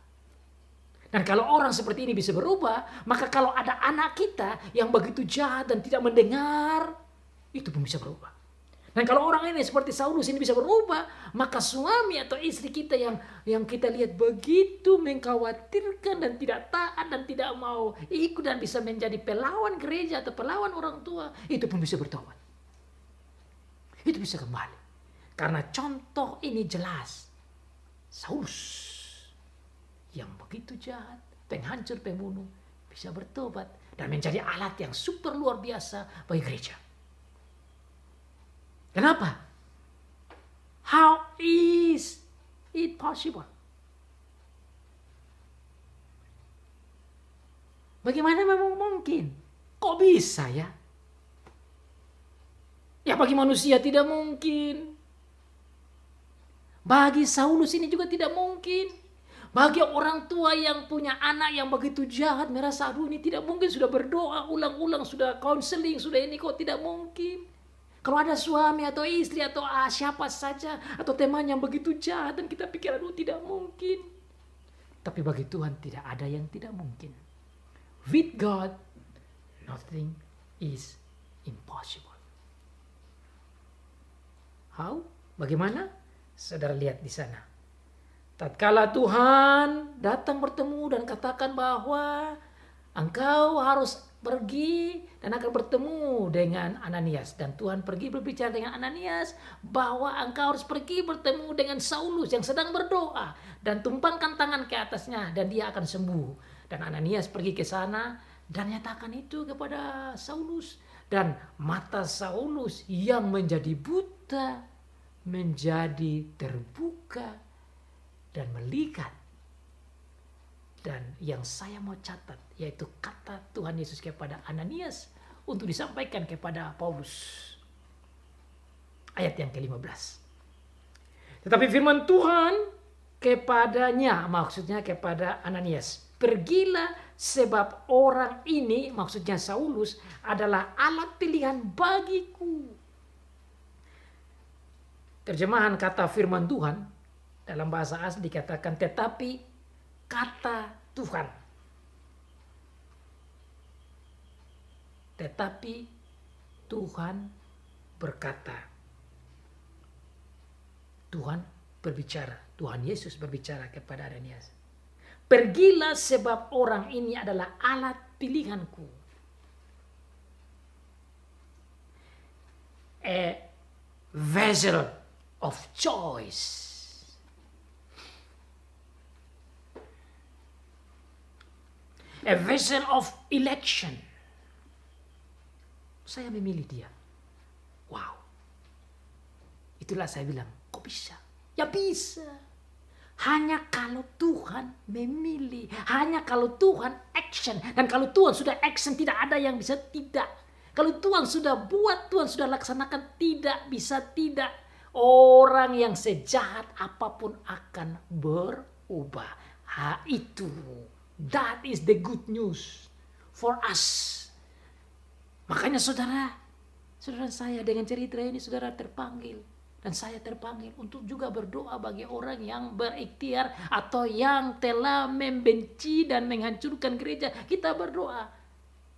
Dan kalau orang seperti ini bisa berubah, maka kalau ada anak kita yang begitu jahat dan tidak mendengar, itu pun bisa berubah. Dan kalau orang ini seperti Saulus ini bisa berubah, maka suami atau istri kita yang kita lihat begitu mengkhawatirkan dan tidak taat dan tidak mau ikut dan bisa menjadi pelawan gereja atau pelawan orang tua, itu pun bisa bertobat. Itu bisa kembali. Karena contoh ini jelas. Saulus yang begitu jahat, penghancur, pembunuh, bisa bertobat dan menjadi alat yang super luar biasa bagi gereja. Kenapa? How is it possible? Bagaimana memang mungkin? Kok bisa ya? Ya bagi manusia tidak mungkin. Bagi Saulus ini juga tidak mungkin. Bagi orang tua yang punya anak yang begitu jahat, merasa aduh ini tidak mungkin, sudah berdoa ulang-ulang, sudah counseling, sudah ini, kok tidak mungkin. Kalau ada suami atau istri atau siapa saja atau teman yang begitu jahat dan kita pikir aduh tidak mungkin. Tapi bagi Tuhan tidak ada yang tidak mungkin. With God, nothing is impossible. How? Bagaimana? Saudara lihat di sana. Tatkala Tuhan datang bertemu dan katakan bahwa engkau harus pergi dan akan bertemu dengan Ananias. Dan Tuhan pergi berbicara dengan Ananias bahwa engkau harus pergi bertemu dengan Saulus yang sedang berdoa. Dan tumpangkan tangan ke atasnya dan dia akan sembuh. Dan Ananias pergi ke sana dan nyatakan itu kepada Saulus. Dan mata Saulus yang menjadi buta menjadi terbuka dan melihat. Dan yang saya mau catat yaitu kata Tuhan Yesus kepada Ananias untuk disampaikan kepada Paulus. Ayat yang ke-15. Tetapi firman Tuhan kepadanya, maksudnya kepada Ananias, pergilah sebab orang ini, maksudnya Saulus, adalah alat pilihan bagiku. Terjemahan kata firman Tuhan dalam bahasa asli dikatakan tetapi kata Tuhan. Tetapi Tuhan berkata. Tuhan berbicara. Tuhan Yesus berbicara kepada Ananias. Pergilah sebab orang ini adalah alat pilihanku. A vessel of choice. A vessel of election. Saya memilih dia. Wow. Itulah saya bilang, kok bisa? Ya bisa. Hanya kalau Tuhan memilih. Hanya kalau Tuhan action. Dan kalau Tuhan sudah action, tidak ada yang bisa tidak. Kalau Tuhan sudah buat, Tuhan sudah laksanakan, tidak bisa tidak. Orang yang sejahat apapun akan berubah. Itu. That is the good news for us. Makanya saudara saya dengan cerita ini saudara terpanggil. Dan saya terpanggil untuk juga berdoa bagi orang yang berikhtiar atau yang telah membenci dan menghancurkan gereja. Kita berdoa.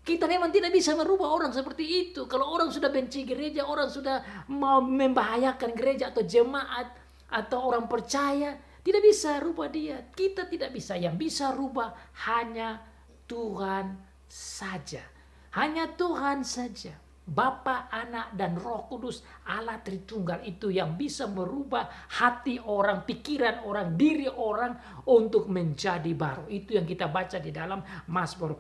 Kita memang tidak bisa merubah orang seperti itu. Kalau orang sudah benci gereja, orang sudah mau membahayakan gereja atau jemaat atau orang percaya, tidak bisa rubah dia. Kita tidak bisa. Yang bisa rubah hanya Tuhan saja. Hanya Tuhan saja. Bapa, Anak, dan Roh Kudus, Allah Tritunggal itu yang bisa merubah hati orang, pikiran orang, diri orang untuk menjadi baru. Itu yang kita baca di dalam Mazmur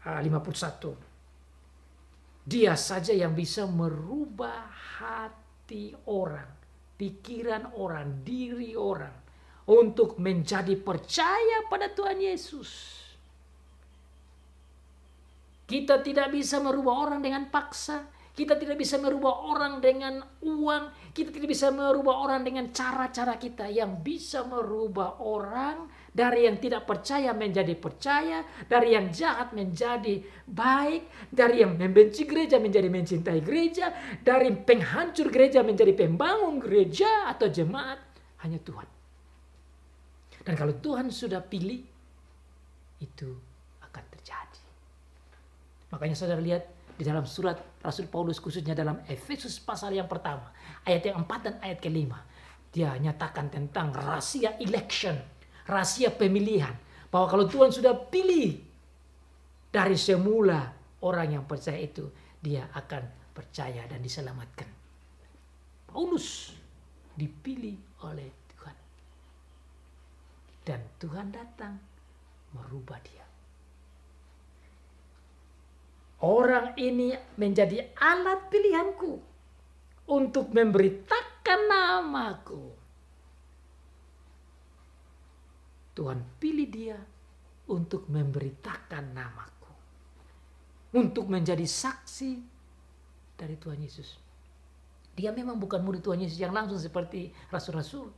51. Dia saja yang bisa merubah hati orang pikiran orang, diri orang untuk menjadi percaya pada Tuhan Yesus. Kita tidak bisa merubah orang dengan paksa. Kita tidak bisa merubah orang dengan uang. Kita tidak bisa merubah orang dengan cara-cara kita. Yang bisa merubah orang dari yang tidak percaya menjadi percaya. Dari yang jahat menjadi baik. Dari yang membenci gereja menjadi mencintai gereja. Dari penghancur gereja menjadi pembangun gereja atau jemaat. Hanya Tuhan. Dan kalau Tuhan sudah pilih, itu akan terjadi. Makanya saudara lihat di dalam surat Rasul Paulus, khususnya dalam Efesus pasal yang pertama, ayat yang 4 dan ayat ke-5. Dia nyatakan tentang rahasia election, rahasia pemilihan. Bahwa kalau Tuhan sudah pilih dari semula orang yang percaya itu, dia akan percaya dan diselamatkan. Paulus dipilih oleh Tuhan. Dan Tuhan datang merubah dia. Orang ini menjadi alat pilihanku untuk memberitakan namaku. Tuhan pilih dia untuk memberitakan namaku. Untuk menjadi saksi dari Tuhan Yesus. Dia memang bukan murid Tuhan Yesus yang langsung seperti rasul-rasul.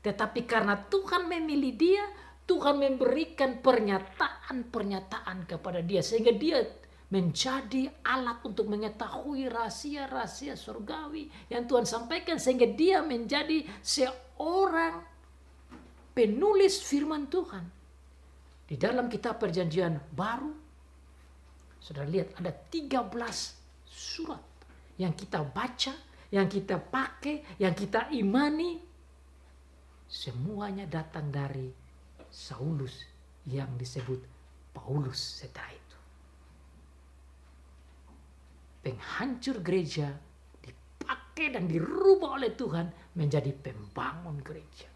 Tetapi karena Tuhan memilih dia, Tuhan memberikan pernyataan-pernyataan kepada dia. Sehingga dia menjadi alat untuk mengetahui rahasia-rahasia surgawi yang Tuhan sampaikan. Sehingga dia menjadi seorang penulis firman Tuhan. Di dalam kitab perjanjian baru, saudara lihat ada 13 surat yang kita baca, yang kita pakai, yang kita imani. Semuanya datang dari Saulus yang disebut Paulus setelah itu. Penghancur gereja dipakai dan dirubah oleh Tuhan menjadi pembangun gereja.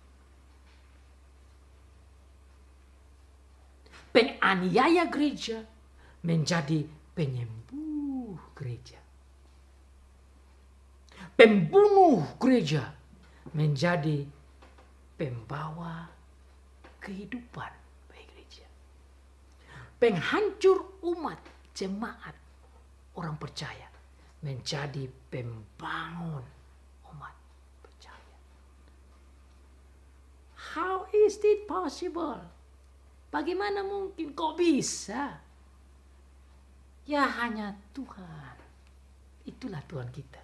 Penganiaya gereja menjadi penyembuh gereja. Pembunuh gereja menjadi pembawa kehidupan bagi gereja. Penghancur umat, jemaat, orang percaya menjadi pembangun umat percaya. How is it possible? Bagaimana mungkin? Kok bisa? Ya hanya Tuhan. Itulah Tuhan kita.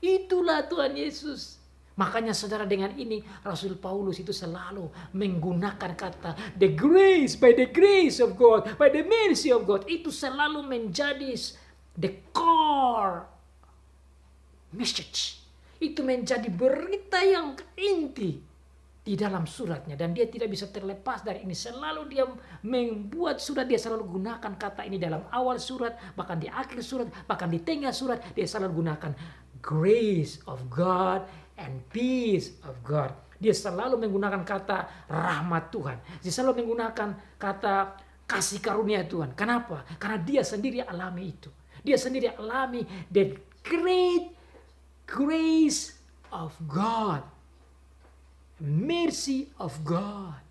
Itulah Tuhan Yesus. Makanya saudara dengan ini Rasul Paulus itu selalu menggunakan kata the grace, by the grace of God, by the mercy of God. Itu selalu menjadi the core message. Itu menjadi berita yang inti di dalam suratnya. Dan dia tidak bisa terlepas dari ini. Selalu dia membuat surat, dia selalu gunakan kata ini dalam awal surat, bahkan di akhir surat, bahkan di tengah surat. Dia selalu gunakan grace of God and peace of God. Dia selalu menggunakan kata rahmat Tuhan. Dia selalu menggunakan kata kasih karunia Tuhan. Kenapa? Karena dia sendiri alami itu. Dia sendiri alami the great grace of God. Mercy of God.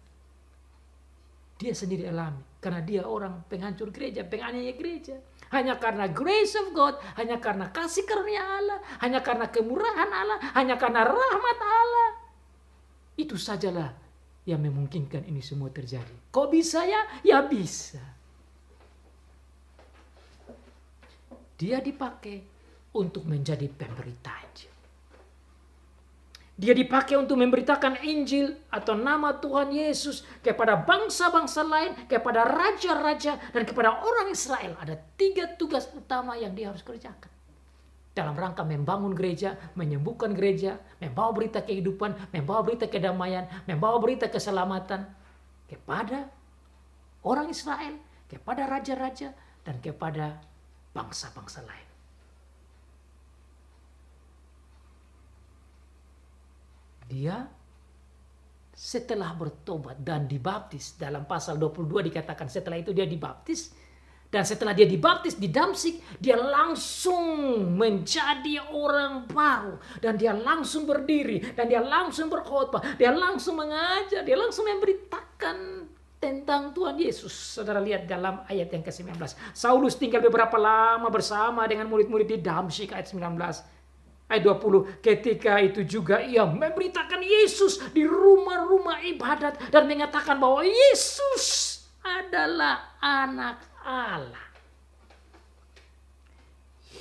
Dia sendiri alami. Karena dia orang penghancur gereja, penganiaya gereja. Hanya karena grace of God, hanya karena kasih karunia Allah, hanya karena kemurahan Allah, hanya karena rahmat Allah. Itu sajalah yang memungkinkan ini semua terjadi. Kok bisa ya? Ya bisa. Dia dipakai untuk menjadi pemberita Injil. Dia dipakai untuk memberitakan Injil atau nama Tuhan Yesus kepada bangsa-bangsa lain, kepada raja-raja, dan kepada orang Israel. Ada 3 tugas utama yang dia harus kerjakan. Dalam rangka membangun gereja, menyembuhkan gereja, membawa berita kehidupan, membawa berita kedamaian, membawa berita keselamatan kepada orang Israel, kepada raja-raja, dan kepada bangsa-bangsa lain. Dia setelah bertobat dan dibaptis, dalam pasal 22 dikatakan setelah itu dia dibaptis, Dan setelah dia dibaptis di Damsyik, dia langsung menjadi orang baru. Dan dia langsung berdiri, dan dia langsung berkhotbah, dia langsung mengajar, dia langsung memberitakan tentang Tuhan Yesus. Saudara lihat dalam ayat yang ke-19. Saulus tinggal beberapa lama bersama dengan murid-murid di Damsyik, ayat 19. Ayat 20, ketika itu juga ia memberitakan Yesus di rumah-rumah ibadat dan mengatakan bahwa Yesus adalah anak Allah.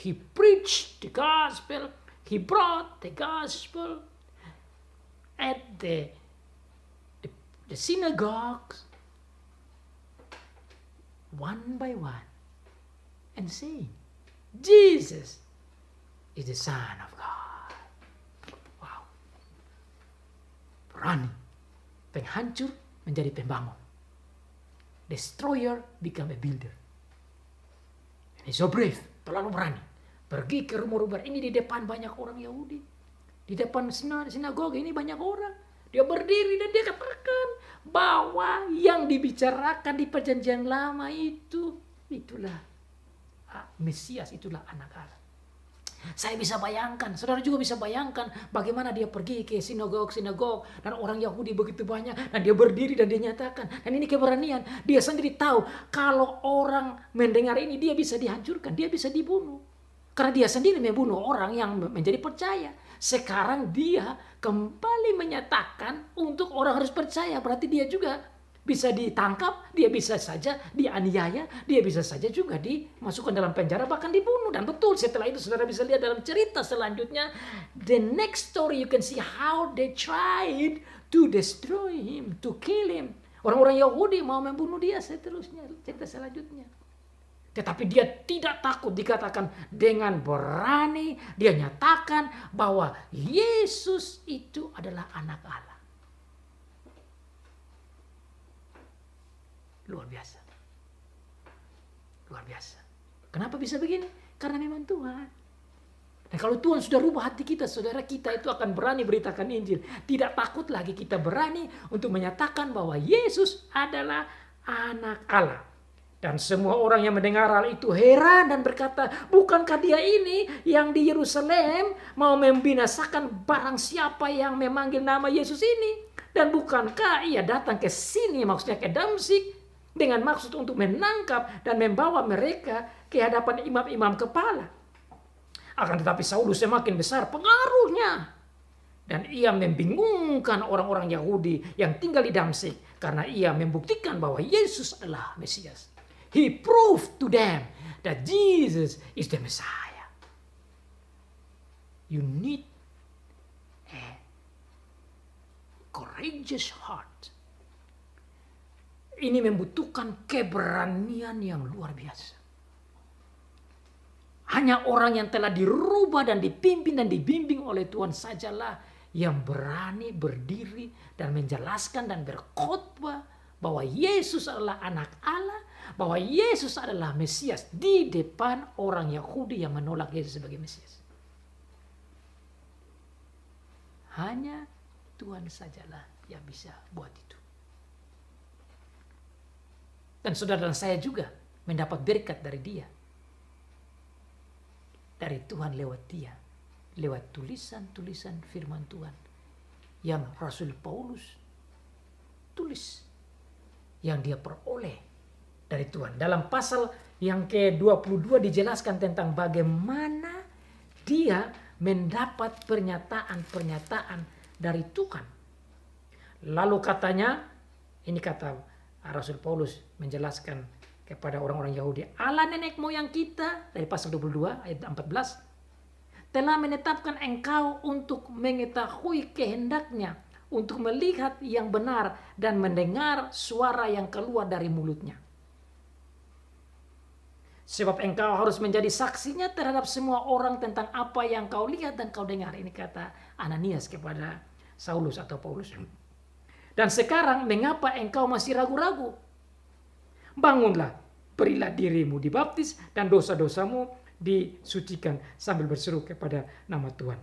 He preached the gospel, he brought the gospel at the synagogues one by one and saying, Jesus is the Son of God. Wow. Berani. Penghancur menjadi pembangun. Destroyer become a builder. And he's so brave. Terlalu berani. Pergi ke rumah-rumah ini di depan banyak orang Yahudi. Di depan sinagoga ini banyak orang. Dia berdiri dan dia katakan bahwa yang dibicarakan di perjanjian lama itulah Mesias, itulah anak Allah. Saya bisa bayangkan, saudara juga bisa bayangkan bagaimana dia pergi ke sinagog dan orang Yahudi begitu banyak dan dia berdiri dan dia nyatakan. Dan ini keberanian, dia sendiri tahu kalau orang mendengar ini dia bisa dihancurkan, dia bisa dibunuh. Karena dia sendiri membunuh orang yang menjadi percaya. Sekarang dia kembali menyatakan untuk orang harus percaya, berarti dia juga bisa ditangkap, dia bisa saja dianiaya, dia bisa saja juga dimasukkan dalam penjara, bahkan dibunuh. Dan betul setelah itu saudara bisa lihat dalam cerita selanjutnya. The next story you can see how they tried to destroy him, to kill him. Orang-orang Yahudi mau membunuh dia seterusnya, cerita selanjutnya. Tetapi dia tidak takut, dikatakan dengan berani dia nyatakan bahwa Yesus itu adalah anak Allah. Luar biasa. Luar biasa. Kenapa bisa begini? Karena memang Tuhan. Dan kalau Tuhan sudah rubah hati kita, saudara, kita itu akan berani beritakan Injil. Tidak takut lagi, kita berani untuk menyatakan bahwa Yesus adalah anak Allah. Dan semua orang yang mendengar hal itu heran dan berkata, bukankah dia ini yang di Yerusalem mau membinasakan barang siapa yang memanggil nama Yesus ini? Dan bukankah ia datang ke sini, maksudnya ke Damsyik, dengan maksud untuk menangkap dan membawa mereka ke hadapan imam-imam kepala? Akan tetapi Saulus semakin besar pengaruhnya. Dan ia membingungkan orang-orang Yahudi yang tinggal di Damsyik. Karena ia membuktikan bahwa Yesus adalah Mesias. He proved to them that Jesus is the Messiah. You need a courageous heart. Ini membutuhkan keberanian yang luar biasa. Hanya orang yang telah dirubah dan dipimpin dan dibimbing oleh Tuhan sajalah yang berani berdiri dan menjelaskan dan berkhotbah bahwa Yesus adalah anak Allah, bahwa Yesus adalah Mesias di depan orang Yahudi yang menolak Yesus sebagai Mesias. Hanya Tuhan sajalah yang bisa buat itu. Dan saudara dan saya juga mendapat berkat dari dia. Dari Tuhan lewat dia. Lewat tulisan-tulisan firman Tuhan. Yang Rasul Paulus tulis. Yang dia peroleh dari Tuhan. Dalam pasal yang ke-22 dijelaskan tentang bagaimana dia mendapat pernyataan-pernyataan dari Tuhan. Lalu katanya, ini kata Rasul Paulus menjelaskan kepada orang-orang Yahudi, Allah nenek moyang kita, dari pasal 22 ayat 14, telah menetapkan engkau untuk mengetahui kehendaknya, untuk melihat yang benar dan mendengar suara yang keluar dari mulutnya. Sebab engkau harus menjadi saksinya terhadap semua orang tentang apa yang kau lihat dan kau dengar. Ini kata Ananias kepada Saulus atau Paulus. Dan sekarang mengapa engkau masih ragu-ragu? Bangunlah, berilah dirimu dibaptis dan dosa-dosamu disucikan sambil berseru kepada nama Tuhan.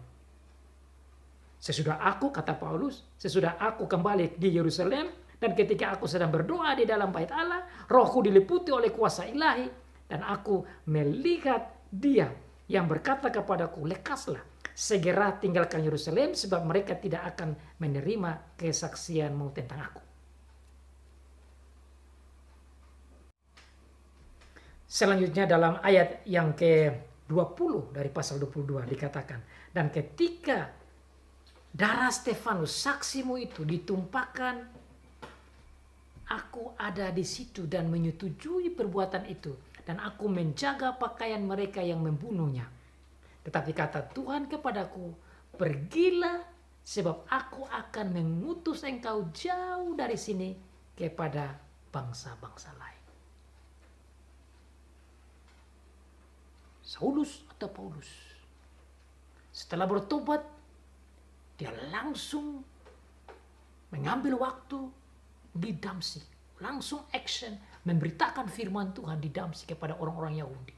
Sesudah aku, kata Paulus, sesudah aku kembali di Yerusalem dan ketika aku sedang berdoa di dalam bait Allah, rohku diliputi oleh kuasa ilahi. Dan aku melihat dia yang berkata kepadaku, lekaslah, segera tinggalkan Yerusalem, sebab mereka tidak akan menerima kesaksianmu tentang aku. Selanjutnya dalam ayat yang ke-20 dari pasal 22 dikatakan, dan ketika darah Stefanus saksimu itu ditumpahkan, aku ada di situ dan menyetujui perbuatan itu, dan aku menjaga pakaian mereka yang membunuhnya. Tetapi kata Tuhan kepadaku, pergilah, sebab aku akan mengutus engkau jauh dari sini kepada bangsa-bangsa lain. Saulus atau Paulus, setelah bertobat, dia langsung mengambil waktu di Damsyik, langsung action, memberitakan firman Tuhan di Damsyik kepada orang-orang Yahudi.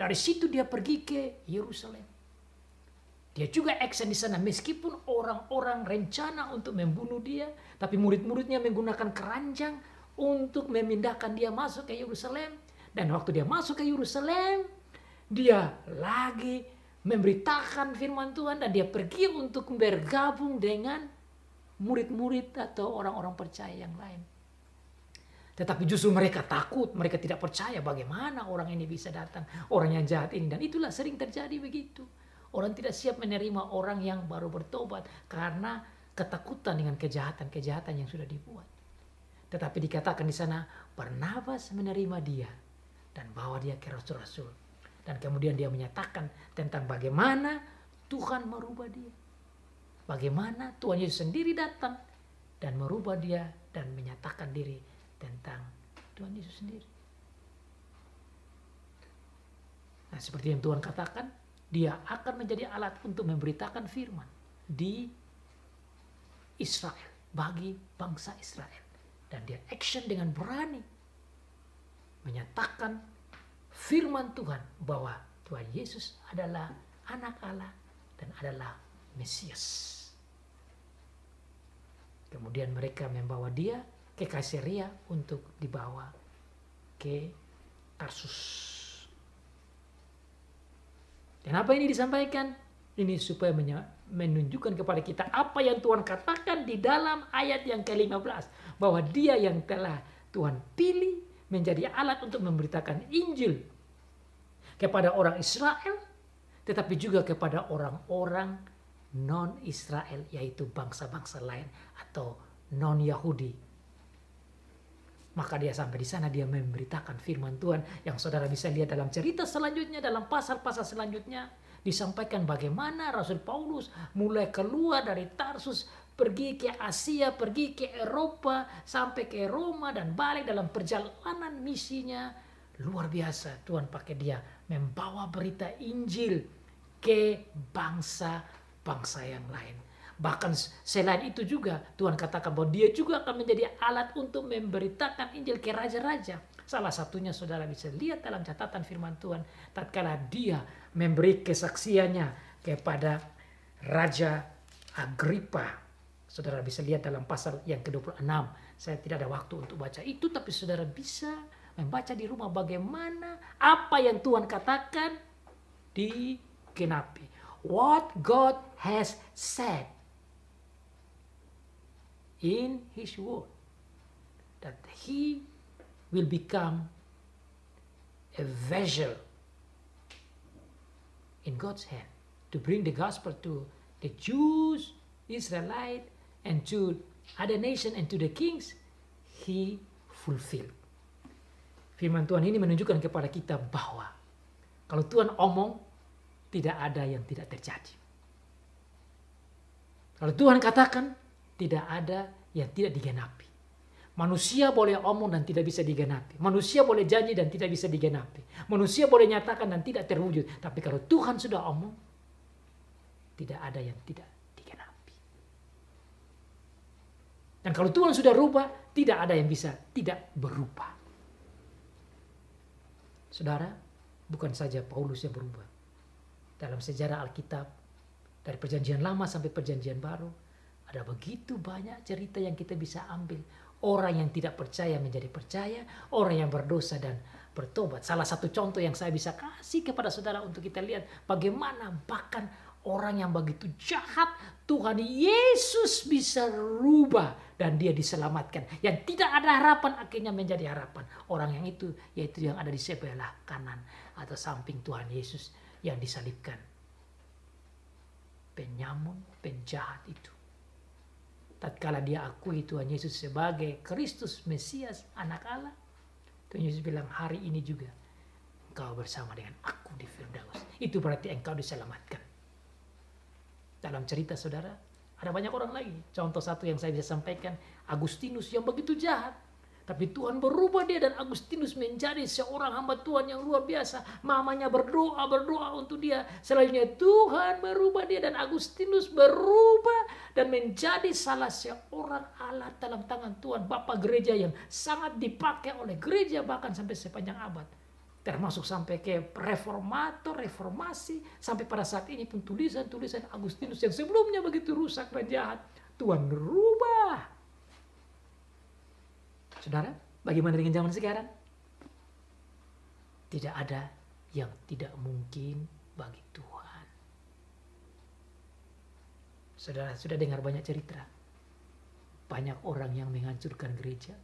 Dari situ dia pergi ke Yerusalem. Dia juga action di sana, meskipun orang-orang rencana untuk membunuh dia, tapi murid-muridnya menggunakan keranjang untuk memindahkan dia masuk ke Yerusalem. Dan waktu dia masuk ke Yerusalem, dia lagi memberitakan firman Tuhan, dan dia pergi untuk bergabung dengan murid-murid atau orang-orang percaya yang lain. Tetapi justru mereka takut, mereka tidak percaya bagaimana orang ini bisa datang, orang yang jahat ini. Dan itulah sering terjadi begitu. Orang tidak siap menerima orang yang baru bertobat karena ketakutan dengan kejahatan-kejahatan yang sudah dibuat. Tetapi dikatakan di sana, Barnabas menerima dia dan bawa dia ke rasul-rasul. Dan kemudian dia menyatakan tentang bagaimana Tuhan merubah dia. Bagaimana Tuhan Yesus sendiri datang dan merubah dia dan menyatakan diri tentang Tuhan Yesus sendiri. Nah, seperti yang Tuhan katakan, dia akan menjadi alat untuk memberitakan firman di Israel, bagi bangsa Israel. Dan dia action dengan berani menyatakan firman Tuhan bahwa Tuhan Yesus adalah anak Allah dan adalah Mesias. Kemudian mereka membawa dia ke Kaisarea untuk dibawa ke Tarsus. Dan apa ini disampaikan? Ini supaya menunjukkan kepada kita apa yang Tuhan katakan di dalam ayat yang ke-15. Bahwa dia yang telah Tuhan pilih menjadi alat untuk memberitakan Injil kepada orang Israel, tetapi juga kepada orang-orang non-Israel, yaitu bangsa-bangsa lain atau non-Yahudi. Maka dia sampai di sana, dia memberitakan firman Tuhan yang saudara bisa lihat dalam cerita selanjutnya, dalam pasal-pasal selanjutnya. Disampaikan bagaimana Rasul Paulus mulai keluar dari Tarsus, pergi ke Asia, pergi ke Eropa, sampai ke Roma dan balik dalam perjalanan misinya. Luar biasa, Tuhan pakai dia membawa berita Injil ke bangsa-bangsa yang lain. Bahkan selain itu juga Tuhan katakan bahwa dia juga akan menjadi alat untuk memberitakan Injil ke raja-raja. Salah satunya saudara bisa lihat dalam catatan firman Tuhan tatkala dia memberi kesaksiannya kepada Raja Agripa. Saudara bisa lihat dalam pasal yang ke-26. Saya tidak ada waktu untuk baca itu, tapi saudara bisa membaca di rumah bagaimana apa yang Tuhan katakan digenapi. What God has said in His word, that He will become a vessel in God's hand to bring the gospel to the Jews, Israelite, and to other nation and to the kings. He fulfilled. Firman Tuhan ini menunjukkan kepada kita bahwa kalau Tuhan omong, tidak ada yang tidak terjadi. Kalau Tuhan katakan, tidak ada yang tidak digenapi. Manusia boleh omong dan tidak bisa digenapi. Manusia boleh janji dan tidak bisa digenapi. Manusia boleh nyatakan dan tidak terwujud. Tapi kalau Tuhan sudah omong, tidak ada yang tidak digenapi. Dan kalau Tuhan sudah rubah, tidak ada yang bisa tidak berubah. Saudara, bukan saja Paulus yang berubah. Dalam sejarah Alkitab, dari perjanjian lama sampai perjanjian baru, ada begitu banyak cerita yang kita bisa ambil. Orang yang tidak percaya menjadi percaya, orang yang berdosa dan bertobat. Salah satu contoh yang saya bisa kasih kepada saudara untuk kita lihat bagaimana bahkan orang yang begitu jahat, Tuhan Yesus bisa rubah dan dia diselamatkan. Yang tidak ada harapan akhirnya menjadi harapan. Orang yang itu, yaitu yang ada di sebelah kanan atau samping Tuhan Yesus yang disalibkan. Penyamun, penjahat itu. Tatkala dia akui Tuhan Yesus sebagai Kristus, Mesias, anak Allah, Tuhan Yesus bilang, hari ini juga engkau bersama dengan aku di Firdaus. Itu berarti engkau diselamatkan. Dalam cerita saudara, ada banyak orang lagi. Contoh satu yang saya bisa sampaikan, Agustinus yang begitu jahat. Tapi Tuhan berubah dia dan Agustinus menjadi seorang hamba Tuhan yang luar biasa. Mamanya berdoa untuk dia. Selanjutnya Tuhan berubah dia dan Agustinus berubah dan menjadi salah seorang alat dalam tangan Tuhan. Bapak gereja yang sangat dipakai oleh gereja bahkan sampai sepanjang abad. Termasuk sampai ke reformasi. Sampai pada saat ini pun tulisan-tulisan Agustinus yang sebelumnya begitu rusak dan jahat. Tuhan rubah. Saudara, bagaimana dengan zaman sekarang? Tidak ada yang tidak mungkin bagi Tuhan. Saudara sudah dengar banyak cerita. Banyak orang yang menghancurkan gereja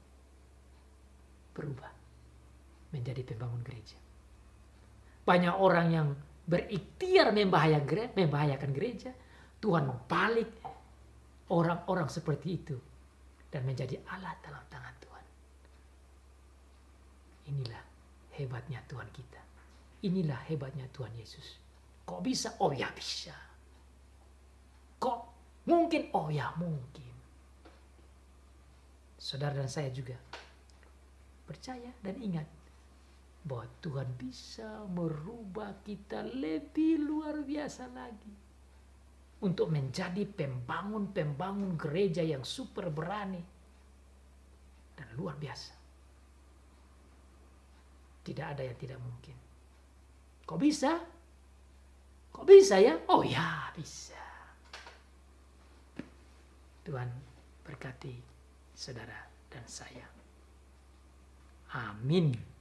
berubah menjadi pembangun gereja. Banyak orang yang berikhtiar membahayakan gereja. Tuhan balik orang-orang seperti itu dan menjadi alat dalam tangan Tuhan. Inilah hebatnya Tuhan kita. Inilah hebatnya Tuhan Yesus. Kok bisa? Oh ya bisa. Kok mungkin? Oh ya mungkin. Saudara dan saya juga percaya dan ingat bahwa Tuhan bisa merubah kita lebih luar biasa lagi. Untuk menjadi pembangun gereja yang super berani dan luar biasa. Tidak ada yang tidak mungkin. Kok bisa? Kok bisa ya? Oh ya bisa. Tuhan berkati saudara dan saya. Amin.